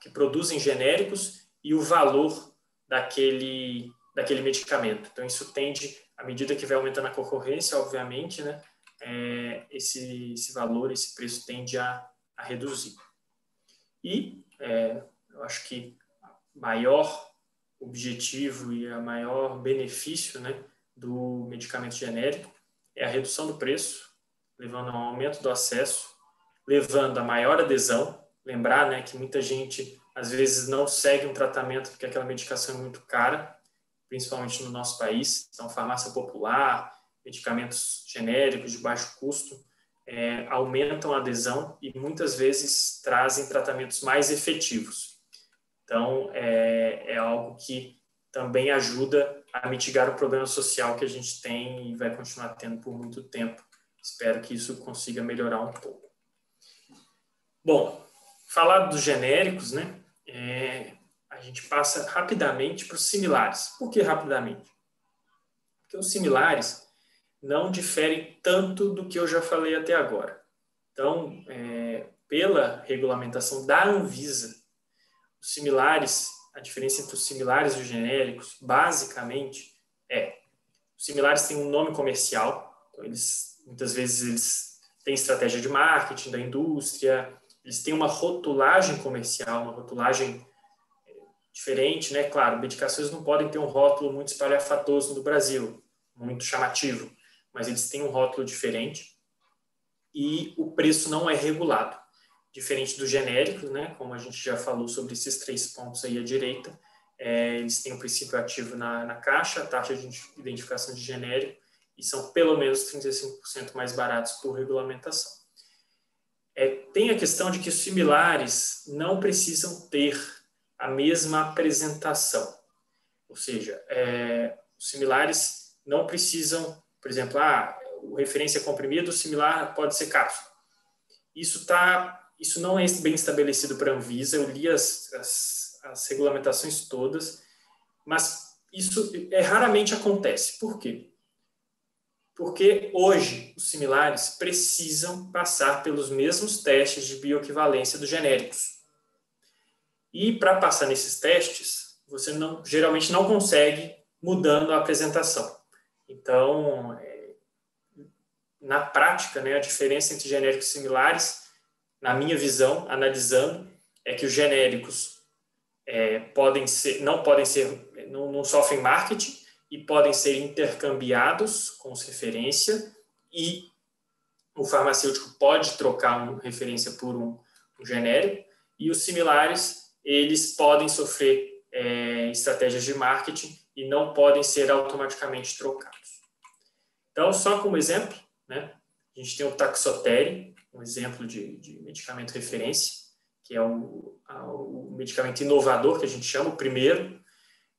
que produzem genéricos e o valor daquele medicamento. Então, isso tende, à medida que vai aumentando a concorrência, obviamente, né, esse valor, esse preço tende a reduzir. E eu acho que o maior objetivo e o maior benefício, né, do medicamento genérico é a redução do preço, levando a um aumento do acesso, levando a maior adesão. Lembrar, né, que muita gente às vezes não segue um tratamento porque aquela medicação é muito cara, principalmente no nosso país. Então, farmácia popular, medicamentos genéricos de baixo custo, aumentam a adesão e muitas vezes trazem tratamentos mais efetivos. Então, é algo que também ajuda a mitigar o problema social que a gente tem e vai continuar tendo por muito tempo. Espero que isso consiga melhorar um pouco. Bom, falar dos genéricos, né? A gente passa rapidamente para os similares. Por que rapidamente? Porque os similares não diferem tanto do que eu já falei até agora. Então, pela regulamentação da Anvisa, os similares, a diferença entre os similares e os genéricos, basicamente, os similares têm um nome comercial, então muitas vezes eles têm estratégia de marketing da indústria, eles têm uma rotulagem comercial, uma rotulagem diferente, né? Claro, medicações não podem ter um rótulo muito espalhafatoso no Brasil, muito chamativo, mas eles têm um rótulo diferente e o preço não é regulado. Diferente do genérico, né? Como a gente já falou sobre esses 3 pontos aí à direita, eles têm um princípio ativo na caixa, a taxa de identificação de genérico, e são pelo menos 35% mais baratos por regulamentação. Tem a questão de que os similares não precisam ter a mesma apresentação. Ou seja, os similares não precisam, por exemplo, o referência comprimido, o similar pode ser cápsula. Isso não é bem estabelecido para a Anvisa, eu li as regulamentações todas, mas isso raramente acontece. Por quê? Porque hoje os similares precisam passar pelos mesmos testes de bioequivalência dos genéricos. E para passar nesses testes, você geralmente não consegue mudando a apresentação. Então, na prática, né, a diferença entre genéricos e similares, na minha visão, analisando, é que os genéricos não sofrem marketing e podem ser intercambiados com referência, e o farmacêutico pode trocar uma referência por um genérico, e os similares, eles podem sofrer estratégias de marketing e não podem ser automaticamente trocados. Então, só como exemplo, né, a gente tem o Taxotere, um exemplo de medicamento referência, que é o medicamento inovador, que a gente chama, o primeiro.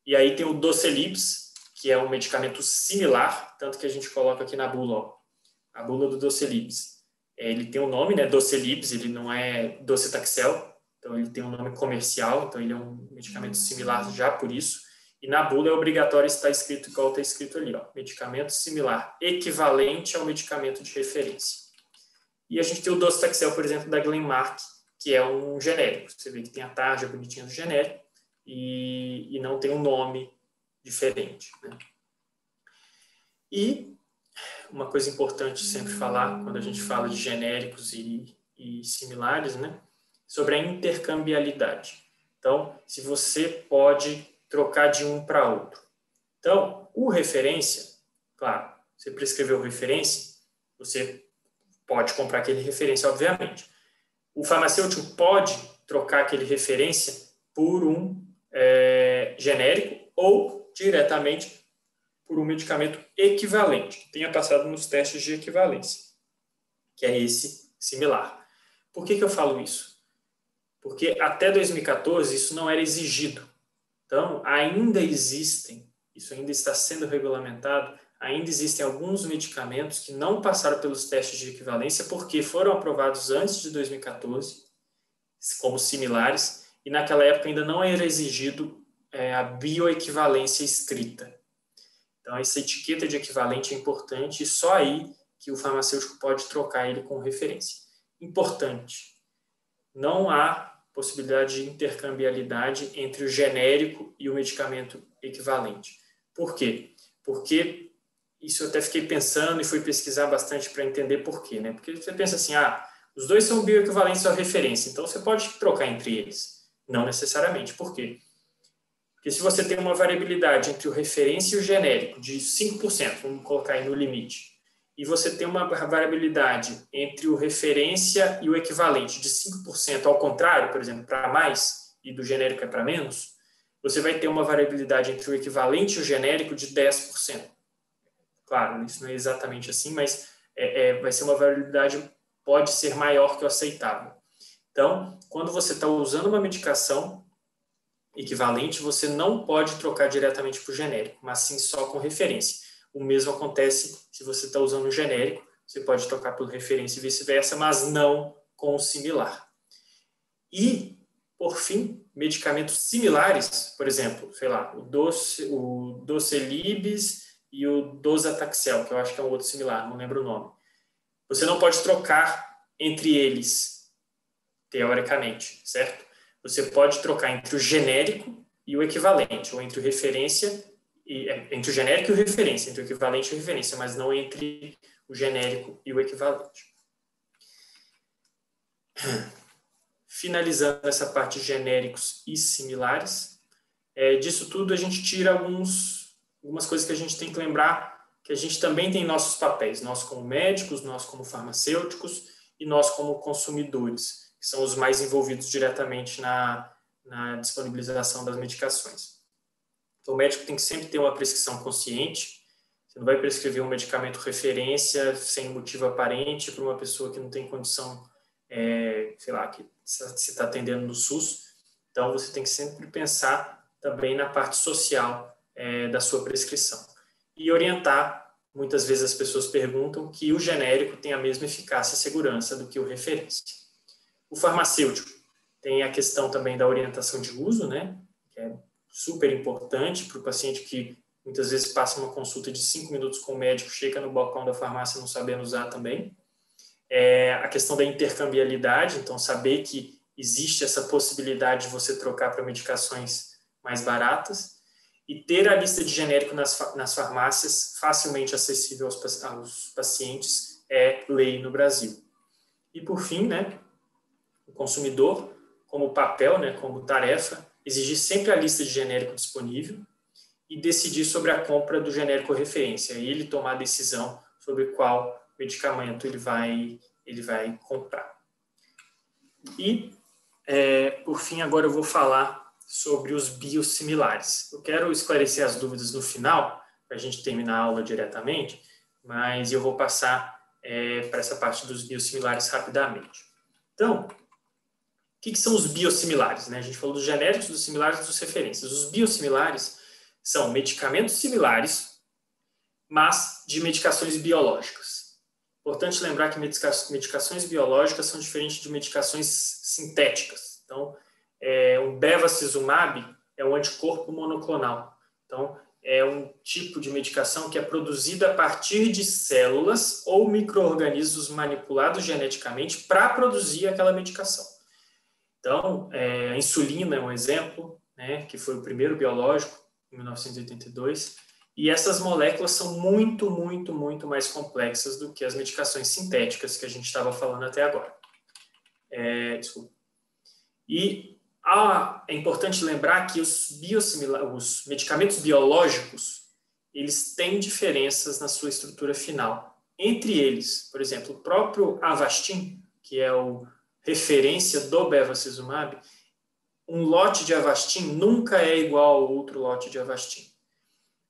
E aí tem o Docellibs, que é um medicamento similar, tanto que a gente coloca aqui na bula, ó, a bula do Docellibs. Ele tem um nome, né, Docellibs, ele não é docetaxel, então ele tem um nome comercial, então ele é um medicamento similar já por isso. E na bula é obrigatório estar escrito igual está escrito ali, ó, medicamento similar, equivalente ao medicamento de referência. E a gente tem o docetaxel, por exemplo, da Glenmark, que é um genérico. Você vê que tem a tarja bonitinha do genérico e não tem um nome diferente, né? E uma coisa importante sempre falar, quando a gente fala de genéricos e similares, né, sobre a intercambiabilidade. Então, se você pode trocar de um para outro. Então, o referência, claro, você prescreveu referência, você pode comprar aquele referência, obviamente. O farmacêutico pode trocar aquele referência por um genérico ou diretamente por um medicamento equivalente, que tenha passado nos testes de equivalência, que é esse similar. Por que eu falo isso? Porque até 2014 isso não era exigido. Então, ainda existem, isso ainda está sendo regulamentado, ainda existem alguns medicamentos que não passaram pelos testes de equivalência porque foram aprovados antes de 2014, como similares, e naquela época ainda não era exigido a bioequivalência escrita. Então, essa etiqueta de equivalente é importante e só aí que o farmacêutico pode trocar ele com referência. Importante, não há possibilidade de intercambiabilidade entre o genérico e o medicamento equivalente. Por quê? Porque isso eu até fiquei pensando e fui pesquisar bastante para entender por quê, né? Porque você pensa assim, os dois são bioequivalentes à referência, então você pode trocar entre eles. Não necessariamente. Por quê? Porque se você tem uma variabilidade entre o referência e o genérico de 5%, vamos colocar aí no limite, e você tem uma variabilidade entre o referência e o equivalente de 5% ao contrário, por exemplo, para mais, e do genérico é para menos, você vai ter uma variabilidade entre o equivalente e o genérico de 10%. Claro, isso não é exatamente assim, mas vai ser uma variabilidade, pode ser maior que o aceitável. Então, quando você está usando uma medicação equivalente, você não pode trocar diretamente para o genérico, mas sim só com referência. O mesmo acontece se você está usando um genérico, você pode trocar por referência e vice-versa, mas não com o similar. E, por fim, medicamentos similares, por exemplo, sei lá, o Docellibs e o Docetaxel, que eu acho que é um outro similar, não lembro o nome. Você não pode trocar entre eles, teoricamente, certo? Você pode trocar entre o genérico e o equivalente, ou entre o referência entre o genérico e o referência, entre o equivalente e o referência, mas não entre o genérico e o equivalente. Finalizando essa parte de genéricos e similares, disso tudo a gente tira algumas coisas que a gente tem que lembrar, que a gente também tem nossos papéis, nós como médicos, nós como farmacêuticos e nós como consumidores, que são os mais envolvidos diretamente na disponibilização das medicações. Então, o médico tem que sempre ter uma prescrição consciente. Você não vai prescrever um medicamento referência sem motivo aparente para uma pessoa que não tem condição, sei lá, que se está atendendo no SUS. Então, você tem que sempre pensar também na parte social da sua prescrição. E orientar, muitas vezes as pessoas perguntam que o genérico tem a mesma eficácia e segurança do que o referência. O farmacêutico tem a questão também da orientação de uso, né, que é super importante para o paciente que muitas vezes passa uma consulta de 5 minutos com o médico, chega no balcão da farmácia não sabendo usar também. A questão da intercambiabilidade, então saber que existe essa possibilidade de você trocar para medicações mais baratas, e ter a lista de genérico nas farmácias facilmente acessível aos pacientes é lei no Brasil. E, por fim, né, o consumidor, como papel, né, como tarefa, exigir sempre a lista de genérico disponível e decidir sobre a compra do genérico referência, e ele tomar a decisão sobre qual medicamento ele vai comprar. E, por fim, agora eu vou falar sobre os biosimilares. Eu quero esclarecer as dúvidas no final, para a gente terminar a aula diretamente, mas eu vou passar para essa parte dos biosimilares rapidamente. Então, o que são os biosimilares, né? A gente falou dos genéricos, dos similares e dos referências. Os biosimilares são medicamentos similares, mas de medicações biológicas. Importante lembrar que medicações biológicas são diferentes de medicações sintéticas. Então, o bevacizumab é um anticorpo monoclonal. Então, é um tipo de medicação que é produzida a partir de células ou micro-organismos manipulados geneticamente para produzir aquela medicação. Então, a insulina é um exemplo, né, que foi o primeiro biológico, em 1982, e essas moléculas são muito, muito, muito mais complexas do que as medicações sintéticas que a gente estava falando até agora. Desculpa. E é importante lembrar que os medicamentos biológicos, eles têm diferenças na sua estrutura final. Entre eles, por exemplo, o próprio Avastin, que é o referência do bevacizumab, um lote de Avastin nunca é igual ao outro lote de Avastin.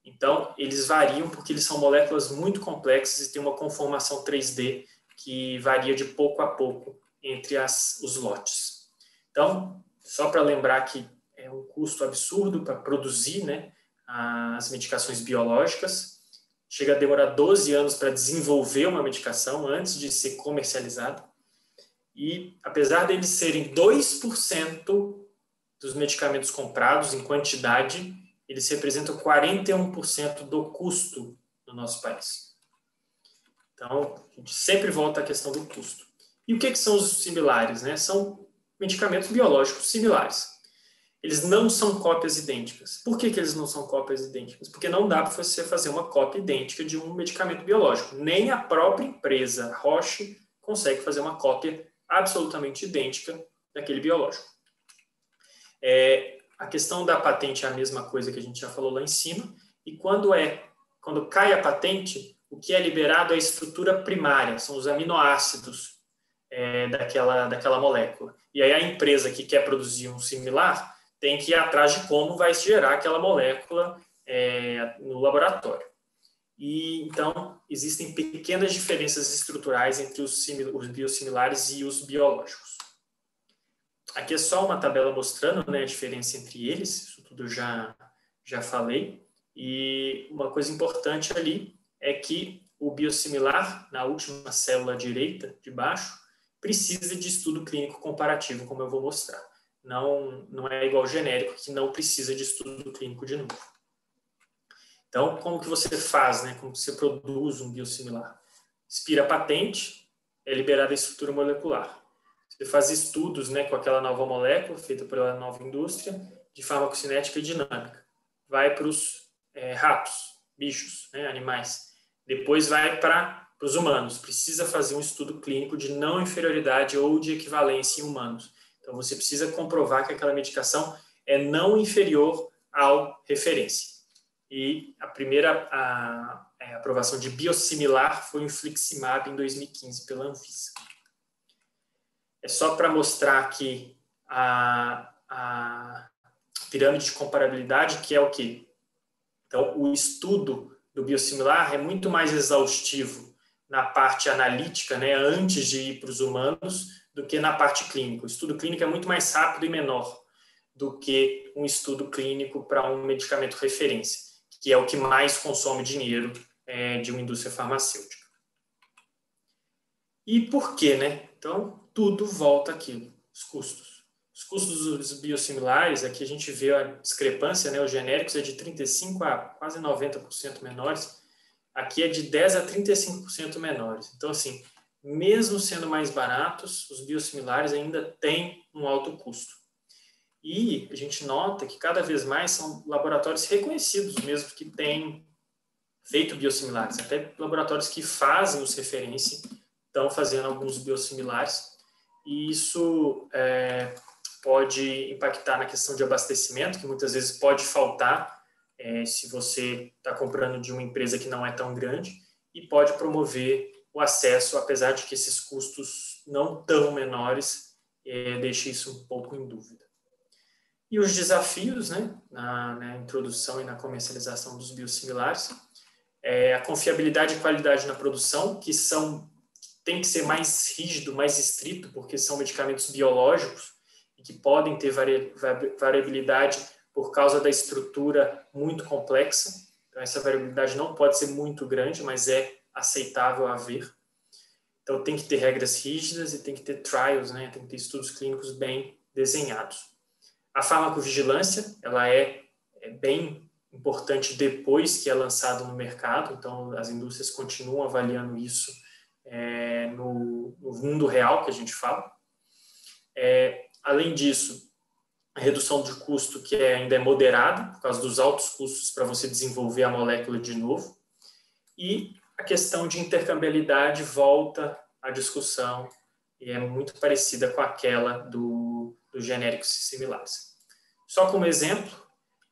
Então, eles variam porque eles são moléculas muito complexas e têm uma conformação 3D que varia de pouco a pouco entre os lotes. Então, só para lembrar que é um custo absurdo para produzir, né, as medicações biológicas. Chega a demorar 12 anos para desenvolver uma medicação antes de ser comercializada. E, apesar deles serem 2% dos medicamentos comprados em quantidade, eles representam 41% do custo no nosso país. Então, a gente sempre volta à questão do custo. E o que são os similares, né? São medicamentos biológicos similares. Eles não são cópias idênticas. Por que eles não são cópias idênticas? Porque não dá para você fazer uma cópia idêntica de um medicamento biológico. Nem a própria empresa Roche consegue fazer uma cópia absolutamente idêntica daquele biológico. A questão da patente é a mesma coisa que a gente já falou lá em cima. E quando cai a patente, o que é liberado é a estrutura primária, são os aminoácidos daquela molécula. E aí a empresa que quer produzir um similar tem que ir atrás de como vai gerar aquela molécula no laboratório. E então existem pequenas diferenças estruturais entre os biosimilares e os biológicos. Aqui é só uma tabela mostrando, né, a diferença entre eles, isso tudo já falei. E uma coisa importante ali é que o biosimilar, na última célula direita de baixo, precisa de estudo clínico comparativo, como eu vou mostrar. Não é igual ao genérico, que não precisa de estudo clínico de novo. Então, como que você faz, né? Como você produz um biosimilar? Expira a patente, é liberada a estrutura molecular. Você faz estudos, né, com aquela nova molécula, feita pela nova indústria, de farmacocinética e dinâmica. Vai para os ratos, bichos, né, animais. Depois vai para os humanos. Precisa fazer um estudo clínico de não inferioridade ou de equivalência em humanos. Então, você precisa comprovar que aquela medicação é não inferior ao referência. E a primeira aprovação de biosimilar foi o infliximab em 2015 pela Anvisa. É só para mostrar aqui a pirâmide de comparabilidade, que é o quê? Então, o estudo do biosimilar é muito mais exaustivo na parte analítica, né, antes de ir para os humanos, do que na parte clínica. O estudo clínico é muito mais rápido e menor do que um estudo clínico para um medicamento referência, que é o que mais consome dinheiro de uma indústria farmacêutica. E por quê, né? Então, tudo volta aqui, os custos. Os custos dos biosimilares, aqui a gente vê a discrepância, né? Os genéricos é de 35% a quase 90% menores, aqui é de 10% a 35% menores. Então, assim, mesmo sendo mais baratos, os biosimilares ainda têm um alto custo. E a gente nota que cada vez mais são laboratórios reconhecidos mesmo que têm feito biosimilares, até laboratórios que fazem os referência estão fazendo alguns biosimilares, e isso pode impactar na questão de abastecimento, que muitas vezes pode faltar se você está comprando de uma empresa que não é tão grande, e pode promover o acesso, apesar de que esses custos não tão menores deixem isso um pouco em dúvida. E os desafios, né, na introdução e na comercialização dos biosimilares, a confiabilidade e qualidade na produção, que tem que ser mais rígido, mais estrito, porque são medicamentos biológicos e que podem ter variabilidade por causa da estrutura muito complexa. Então, essa variabilidade não pode ser muito grande, mas é aceitável haver. Então, tem que ter regras rígidas e tem que ter trials, né? Tem que ter estudos clínicos bem desenhados. A farmacovigilância, ela é bem importante depois que é lançado no mercado, então as indústrias continuam avaliando isso no mundo real que a gente fala. Além disso, a redução de custo que ainda é moderada, por causa dos altos custos para você desenvolver a molécula de novo. E a questão de intercambiabilidade volta à discussão e é muito parecida com aquela dos genéricos similares. Só como exemplo,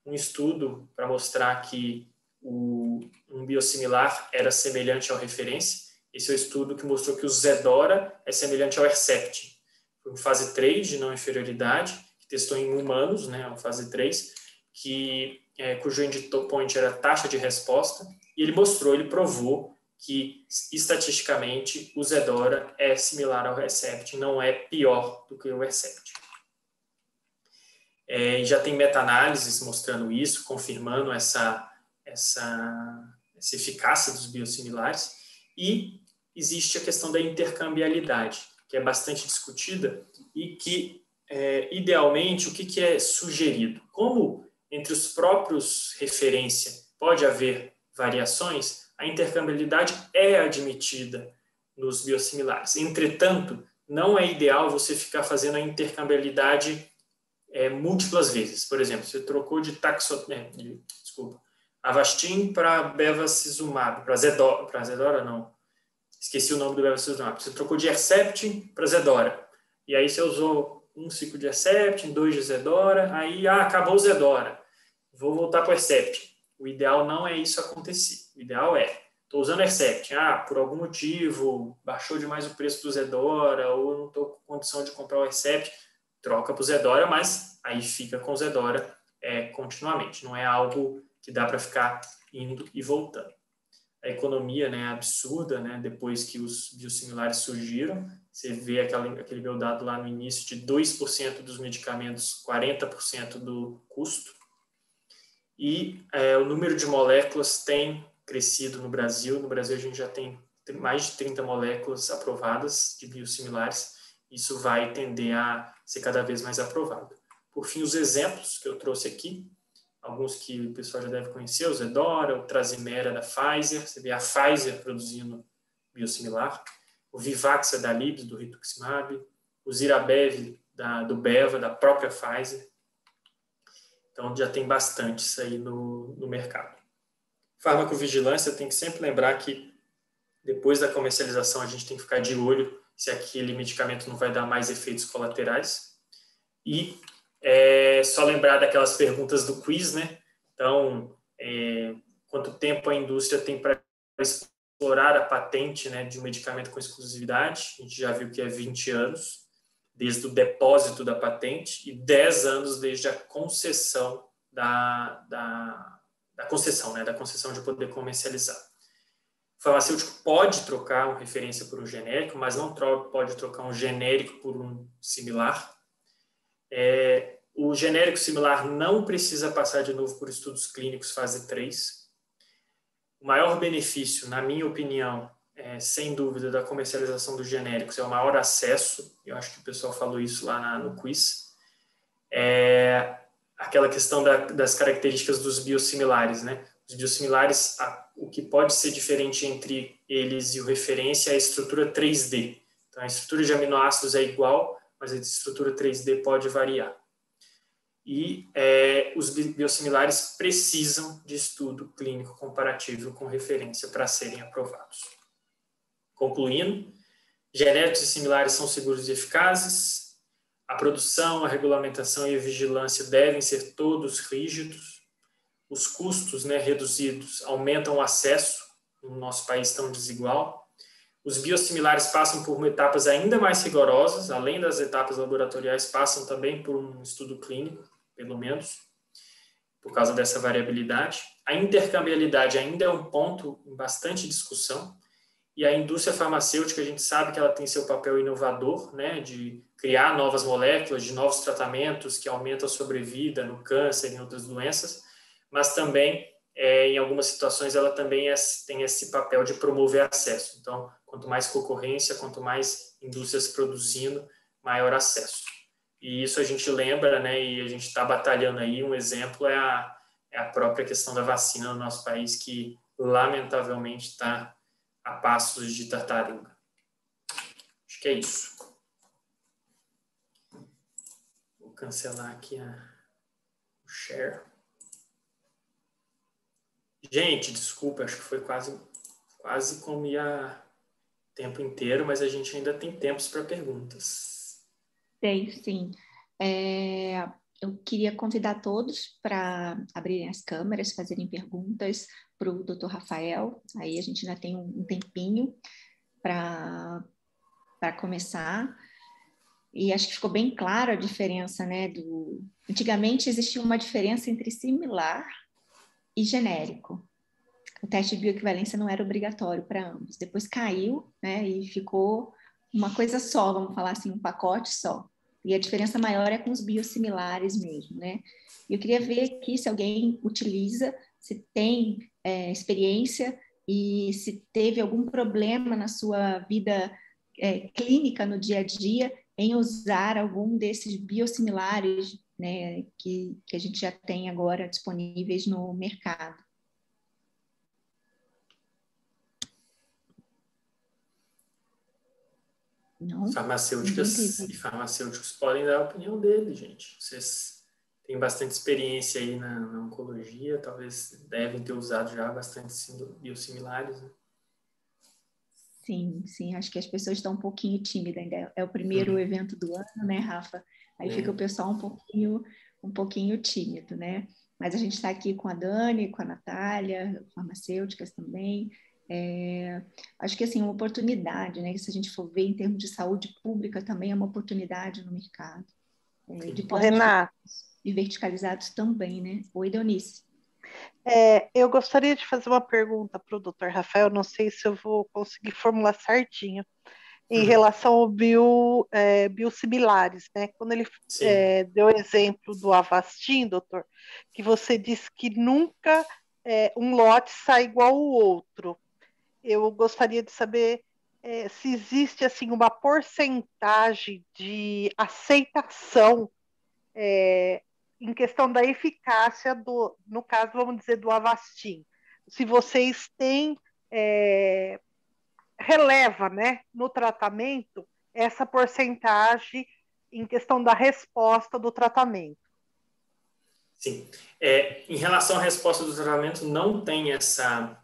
um estudo para mostrar que um biosimilar era semelhante ao referência. Esse é o estudo que mostrou que o Zedora é semelhante ao Herceptin. Foi uma fase 3 de não inferioridade, que testou em humanos, né, uma fase 3, cujo endpoint era taxa de resposta, e ele provou que, estatisticamente, o Zedora é similar ao Herceptin, não é pior do que o Herceptin. Já tem meta-análises mostrando isso, confirmando essa eficácia dos biosimilares, e existe a questão da intercambiabilidade, que é bastante discutida e que, idealmente, o que é sugerido? Como entre os próprios referência pode haver variações, a intercambiabilidade é admitida nos biosimilares. Entretanto, não é ideal você ficar fazendo a intercambiabilidade múltiplas vezes. Por exemplo, você trocou de Avastin para bevacizumab, para Zedora não, esqueci o nome do bevacizumab. Você trocou de Herceptin para Zedora, e aí você usou um ciclo de Herceptin, 2 de Zedora, aí acabou o Zedora, vou voltar para o Herceptin. O ideal não é isso acontecer. O ideal estou usando Herceptin, por algum motivo baixou demais o preço do Zedora, ou não estou com condição de comprar o Herceptin, troca para o Zedora, mas aí fica com o Zedora continuamente. Não é algo que dá para ficar indo e voltando. A economia é absurda, né? Depois que os biosimilares surgiram. Você vê aquele meu dado lá no início de 2% dos medicamentos, 40% do custo. E o número de moléculas tem crescido no Brasil. No Brasil, a gente já tem mais de 30 moléculas aprovadas de biosimilares. Isso vai tender a ser cada vez mais aprovado. Por fim, os exemplos que eu trouxe aqui, alguns que o pessoal já deve conhecer, o Zedora, o Trazimera da Pfizer, você vê a Pfizer produzindo biosimilar, o Vivaxa da Libs, do rituximab, o Zirabev do Beva, da própria Pfizer. Então, já tem bastante isso aí no mercado. Farmacovigilância, tem que sempre lembrar que depois da comercialização a gente tem que ficar de olho se aquele medicamento não vai dar mais efeitos colaterais. E só lembrar daquelas perguntas do quiz, né? Então, quanto tempo a indústria tem para explorar a patente, né, de um medicamento com exclusividade? A gente já viu que é 20 anos, desde o depósito da patente, e 10 anos desde a concessão da concessão, né, da concessão de poder comercializar. O farmacêutico pode trocar uma referência por um genérico, mas não pode trocar um genérico por um similar. O genérico similar não precisa passar de novo por estudos clínicos fase 3. O maior benefício, na minha opinião, sem dúvida, da comercialização dos genéricos é o maior acesso. Eu acho que o pessoal falou isso lá no quiz. Aquela questão das características dos biosimilares, né? Os biosimilares, o que pode ser diferente entre eles e o referência é a estrutura 3D. Então, a estrutura de aminoácidos é igual, mas a estrutura 3D pode variar. e os biosimilares precisam de estudo clínico comparativo com referência para serem aprovados. Concluindo, genéricos e similares são seguros e eficazes, a produção, a regulamentação e a vigilância devem ser todos rígidos, os custos, né, reduzidos aumentam o acesso no nosso país tão desigual. Os biosimilares passam por etapas ainda mais rigorosas, além das etapas laboratoriais, passam também por um estudo clínico, pelo menos, por causa dessa variabilidade. A intercambiabilidade ainda é um ponto em bastante discussão, e a indústria farmacêutica, a gente sabe que ela tem seu papel inovador, né, de criar novas moléculas, de novos tratamentos que aumentam a sobrevida no câncer e em outras doenças, mas também, em algumas situações, ela também tem esse papel de promover acesso. Então, quanto mais concorrência, quanto mais indústrias produzindo, maior acesso. E isso a gente lembra, né, e a gente está batalhando aí. Um exemplo é a própria questão da vacina no nosso país, que lamentavelmente está a passos de tartaruga. Acho que é isso. Vou cancelar aqui o share. Gente, desculpa, acho que foi quase como ia o tempo inteiro, mas a gente ainda tem tempos para perguntas. Tem, sim. Eu queria convidar todos para abrirem as câmeras, fazerem perguntas para o Dr. Rafael. Aí a gente ainda tem um tempinho para começar. E acho que ficou bem clara a diferença, né? Antigamente existia uma diferença entre similar e genérico. O teste de bioequivalência não era obrigatório para ambos. Depois caiu, né? E ficou uma coisa só, vamos falar assim, um pacote só. E a diferença maior é com os biosimilares mesmo, né? E eu queria ver aqui se alguém utiliza, se tem experiência e se teve algum problema na sua vida clínica no dia a dia em usar algum desses biosimilares, né, que a gente já tem agora disponíveis no mercado. Não? Farmacêuticas e farmacêuticos podem dar a opinião dele, gente. Vocês têm bastante experiência aí na oncologia, talvez devem ter usado já bastante biosimilares, né? Sim, acho que as pessoas estão um pouquinho tímidas ainda. É o primeiro evento do ano, né, Rafa? Aí fica o pessoal um pouquinho tímido, né? Mas a gente está aqui com a Dani, com a Natália, farmacêuticas também. Acho que assim, uma oportunidade, né? Se a gente for ver em termos de saúde pública, também é uma oportunidade no mercado. De planos e verticalizados também, né? Oi, Deonice. Eu gostaria de fazer uma pergunta para o Dr. Rafael, não sei se eu vou conseguir formular certinho, em relação ao biosimilares, né? Quando ele deu o exemplo do Avastin, doutor, que você disse que nunca um lote sai igual ao outro. Eu gostaria de saber se existe assim uma porcentagem de aceitação em questão da eficácia no caso, vamos dizer, do Avastin. Se vocês têm releva, né, no tratamento essa porcentagem em questão da resposta do tratamento. Sim. Em relação à resposta do tratamento, não tem essa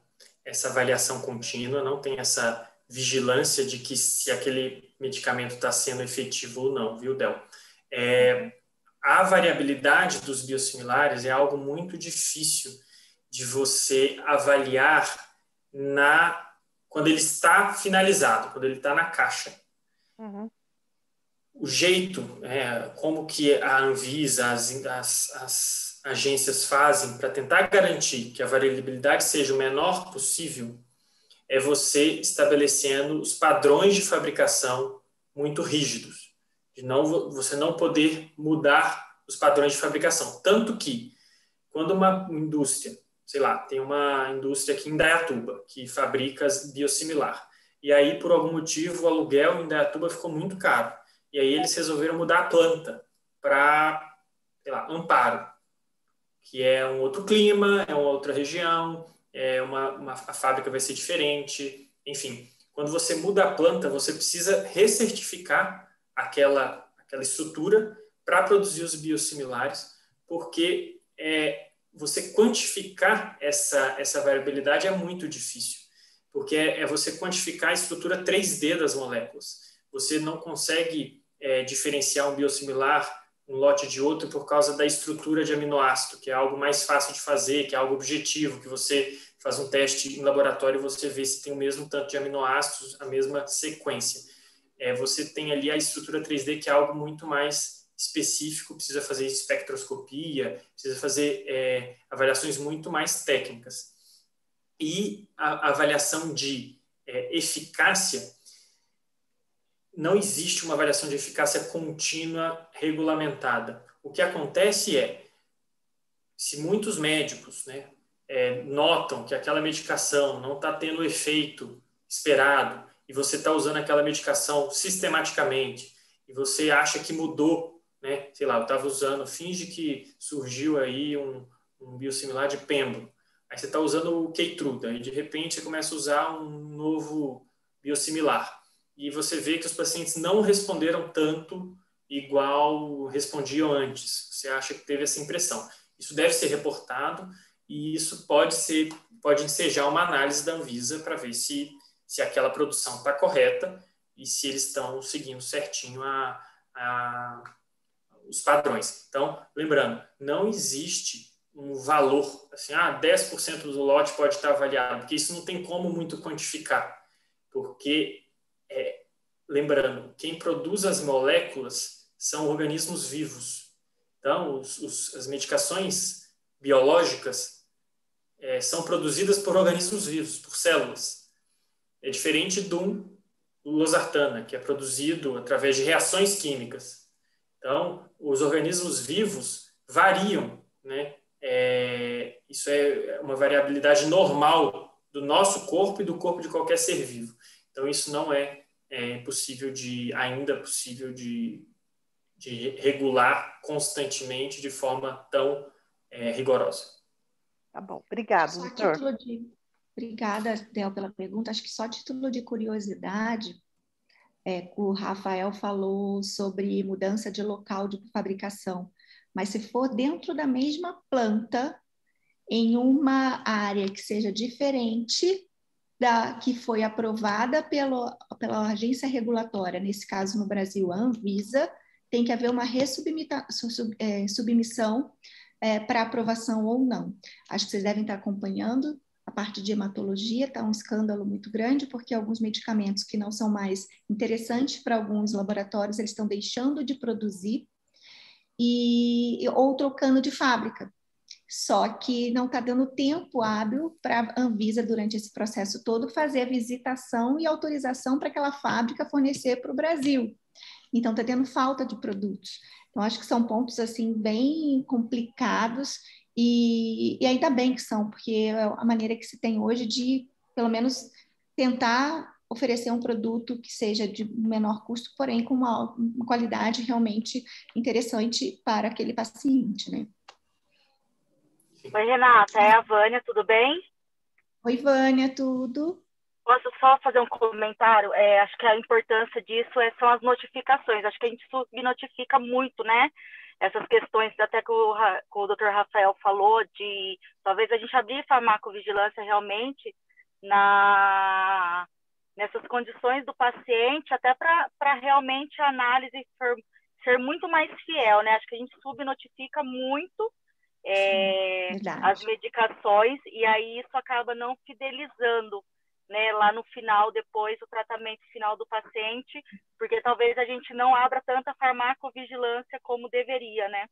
avaliação contínua, não tem essa vigilância de que se aquele medicamento está sendo efetivo ou não, viu, Del? A variabilidade dos biosimilares é algo muito difícil de você avaliar quando ele está finalizado, quando ele está na caixa. Uhum. O jeito, como que a Anvisa, as agências fazem para tentar garantir que a variabilidade seja o menor possível, é você estabelecendo os padrões de fabricação muito rígidos, você não poder mudar os padrões de fabricação. Tanto que, quando uma indústria, sei lá, tem uma indústria aqui em Indaiatuba que fabrica biosimilar, e aí, por algum motivo, o aluguel em Indaiatuba ficou muito caro. E aí eles resolveram mudar a planta para, sei lá, Amparo, que é um outro clima, é uma outra região, a fábrica vai ser diferente. Enfim, quando você muda a planta, você precisa recertificar aquela estrutura para produzir os biosimilares, porque você quantificar essa variabilidade é muito difícil, porque é você quantificar a estrutura 3D das moléculas. Você não consegue diferenciar um biosimilar, um lote de outro, por causa da estrutura de aminoácido, que é algo mais fácil de fazer, que é algo objetivo, que você faz um teste em laboratório e você vê se tem o mesmo tanto de aminoácidos, a mesma sequência. Você tem ali a estrutura 3D, que é algo muito mais específico, precisa fazer espectroscopia, precisa fazer avaliações muito mais técnicas. E a avaliação de eficácia, não existe uma avaliação de eficácia contínua regulamentada. O que acontece se muitos médicos, né, notam que aquela medicação não está tendo o efeito esperado e você está usando aquela medicação sistematicamente e você acha que mudou, né? Sei lá, eu estava usando, finge que surgiu aí um biosimilar de Pembro. Aí você está usando o Keytruda e de repente você começa a usar um novo biosimilar. E você vê que os pacientes não responderam tanto igual respondiam antes. Você acha que teve essa impressão. Isso deve ser reportado e isso pode ensejar uma análise da Anvisa para ver se aquela produção está correta e se eles estão seguindo certinho os padrões. Então, lembrando, não existe um valor, assim, 10% do lote pode estar avaliado, porque isso não tem como muito quantificar, porque lembrando, quem produz as moléculas são organismos vivos. Então, as medicações biológicas são produzidas por organismos vivos, por células. É diferente do losartana, que é produzido através de reações químicas. Então, os organismos vivos variam, né? Isso é uma variabilidade normal do nosso corpo e do corpo de qualquer ser vivo. Então, isso não ainda possível de regular constantemente de forma tão rigorosa. Tá bom, obrigado, doutor. Obrigada, Del, pela pergunta. Acho que só a título de curiosidade, o Rafael falou sobre mudança de local de fabricação, mas se for dentro da mesma planta, em uma área que seja diferente da que foi aprovada pela agência regulatória, nesse caso no Brasil, a Anvisa, tem que haver uma submissão para aprovação ou não. Acho que vocês devem estar acompanhando a parte de hematologia, está um escândalo muito grande, porque alguns medicamentos que não são mais interessantes para alguns laboratórios, eles estão deixando de produzir ou trocando de fábrica. Só que não está dando tempo hábil para a Anvisa, durante esse processo todo, fazer a visitação e autorização para aquela fábrica fornecer para o Brasil. Então, está tendo falta de produtos. Então, acho que são pontos assim bem complicados e ainda bem que são, porque é a maneira que se tem hoje de, pelo menos, tentar oferecer um produto que seja de menor custo, porém com uma qualidade realmente interessante para aquele paciente, né? Oi, Renata, é a Vânia, tudo bem? Oi, Vânia, tudo? Posso só fazer um comentário? Acho que a importância disso são as notificações. Acho que a gente subnotifica muito, né? Essas questões, até que o Dr. Rafael falou, de talvez a gente abrir farmacovigilância realmente nessas condições do paciente, até para realmente a análise ser muito mais fiel, né? Acho que a gente subnotifica muito as medicações e aí isso acaba não fidelizando, né, lá no final, depois o tratamento final do paciente, porque talvez a gente não abra tanta farmacovigilância como deveria, né?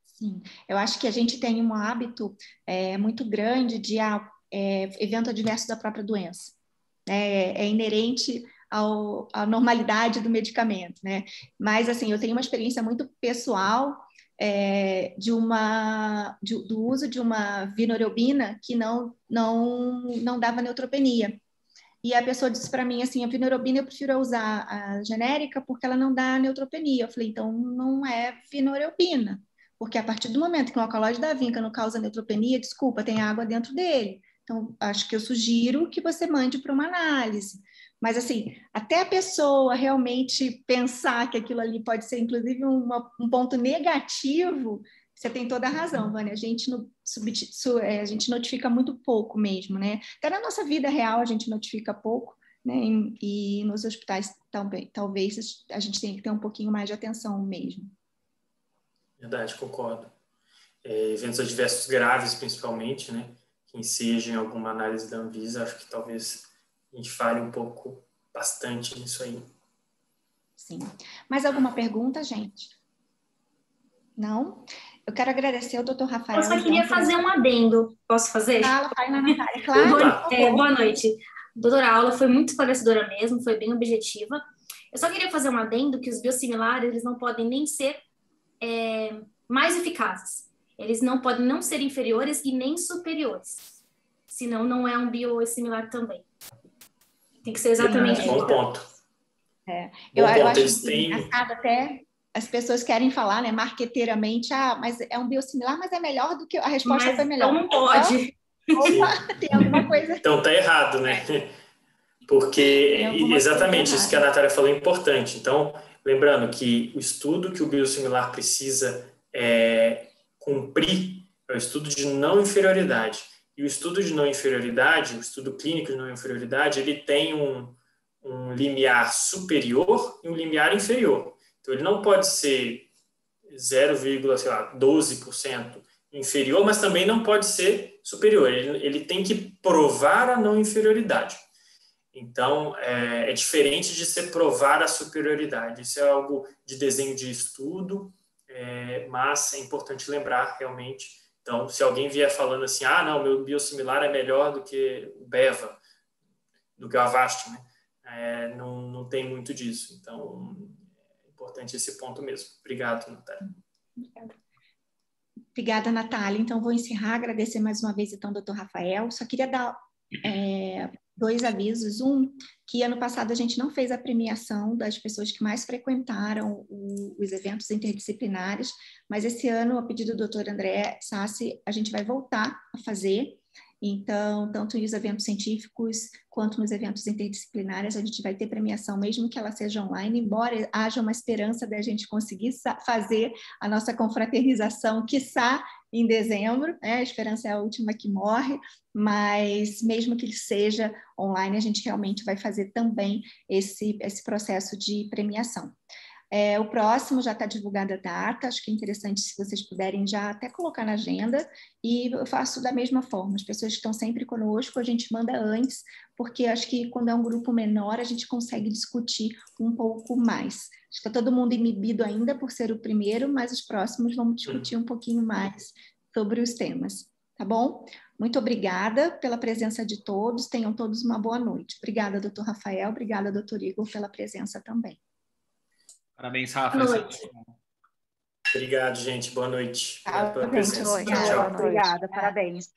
Sim, eu acho que a gente tem um hábito muito grande de evento adverso da própria doença. É inerente à normalidade do medicamento, né? Mas, assim, eu tenho uma experiência muito pessoal do uso de uma vinorelbina que não dava neutropenia. E a pessoa disse para mim assim, a vinorelbina eu prefiro usar a genérica porque ela não dá neutropenia. Eu falei, então não é vinorelbina, porque a partir do momento que o alcaloide da vinca não causa neutropenia, desculpa, tem água dentro dele. Então, acho que eu sugiro que você mande para uma análise. Mas, assim, até a pessoa realmente pensar que aquilo ali pode ser, inclusive, um ponto negativo, Você tem toda a razão, Vânia. A gente notifica muito pouco mesmo, né? Até na nossa vida real a gente notifica pouco, né? E nos hospitais também, talvez a gente tenha que ter um pouquinho mais de atenção mesmo. Verdade, concordo. Eventos adversos graves, principalmente, né? Que ensejam alguma análise da Anvisa, acho que talvez a gente fale um pouco, bastante nisso aí. Sim. Mais alguma pergunta, gente? Não? Eu quero agradecer ao Dr. Rafael. Eu só queria fazer um adendo. Posso fazer? Fala, Natália, claro. Boa noite. Doutora, a aula foi muito esclarecedora mesmo, foi bem objetiva. Eu só queria fazer um adendo que os biosimilares, eles não podem nem ser mais eficazes. Eles não podem não ser inferiores e nem superiores. Senão, não é um biosimilar também. Tem que ser exatamente isso. Bom ponto. Eu acho engraçado até as pessoas querem falar, né, marqueteiramente, mas é um biosimilar, mas é melhor do que... A resposta foi melhor. Então não pode. Opa, tem alguma coisa... Então tá errado, né? Porque exatamente isso que a Natália falou é importante. Então, lembrando que o estudo que o biosimilar precisa cumprir é o estudo de não inferioridade. E o estudo de não inferioridade, o estudo clínico de não inferioridade, ele tem um limiar superior e um limiar inferior. Então, ele não pode ser 0,12% inferior, mas também não pode ser superior. Ele tem que provar a não inferioridade. Então, é diferente de ser provar a superioridade. Isso é algo de desenho de estudo, mas é importante lembrar realmente. Então, se alguém vier falando assim, não, meu biosimilar é melhor do que o Beva, do que o Avastin, né? Não tem muito disso. Então, é importante esse ponto mesmo. Obrigado, Natália. Obrigada, Natália. Então, vou encerrar, agradecer mais uma vez, então, ao Dr. Rafael. Só queria dar 2 avisos. Que ano passado a gente não fez a premiação das pessoas que mais frequentaram os eventos interdisciplinares, mas esse ano, a pedido do Dr. André Sassi, a gente vai voltar a fazer. Então, tanto nos eventos científicos quanto nos eventos interdisciplinares, a gente vai ter premiação, mesmo que ela seja online, embora haja uma esperança da gente conseguir fazer a nossa confraternização, quiçá em dezembro, né? A esperança é a última que morre, mas mesmo que seja online, a gente realmente vai fazer também esse processo de premiação. O próximo já está divulgada a data, acho que é interessante se vocês puderem já até colocar na agenda, e eu faço da mesma forma, as pessoas que estão sempre conosco, a gente manda antes, porque acho que quando é um grupo menor, a gente consegue discutir um pouco mais. Acho que está todo mundo inibido ainda por ser o primeiro, mas os próximos vamos discutir um pouquinho mais sobre os temas, tá bom? Muito obrigada pela presença de todos, tenham todos uma boa noite. Obrigada, doutor Rafael, obrigada, doutor Igor, pela presença também. Parabéns, Rafa. Boa noite. Obrigado, gente. Boa noite. Obrigada pela presença. Obrigada, parabéns.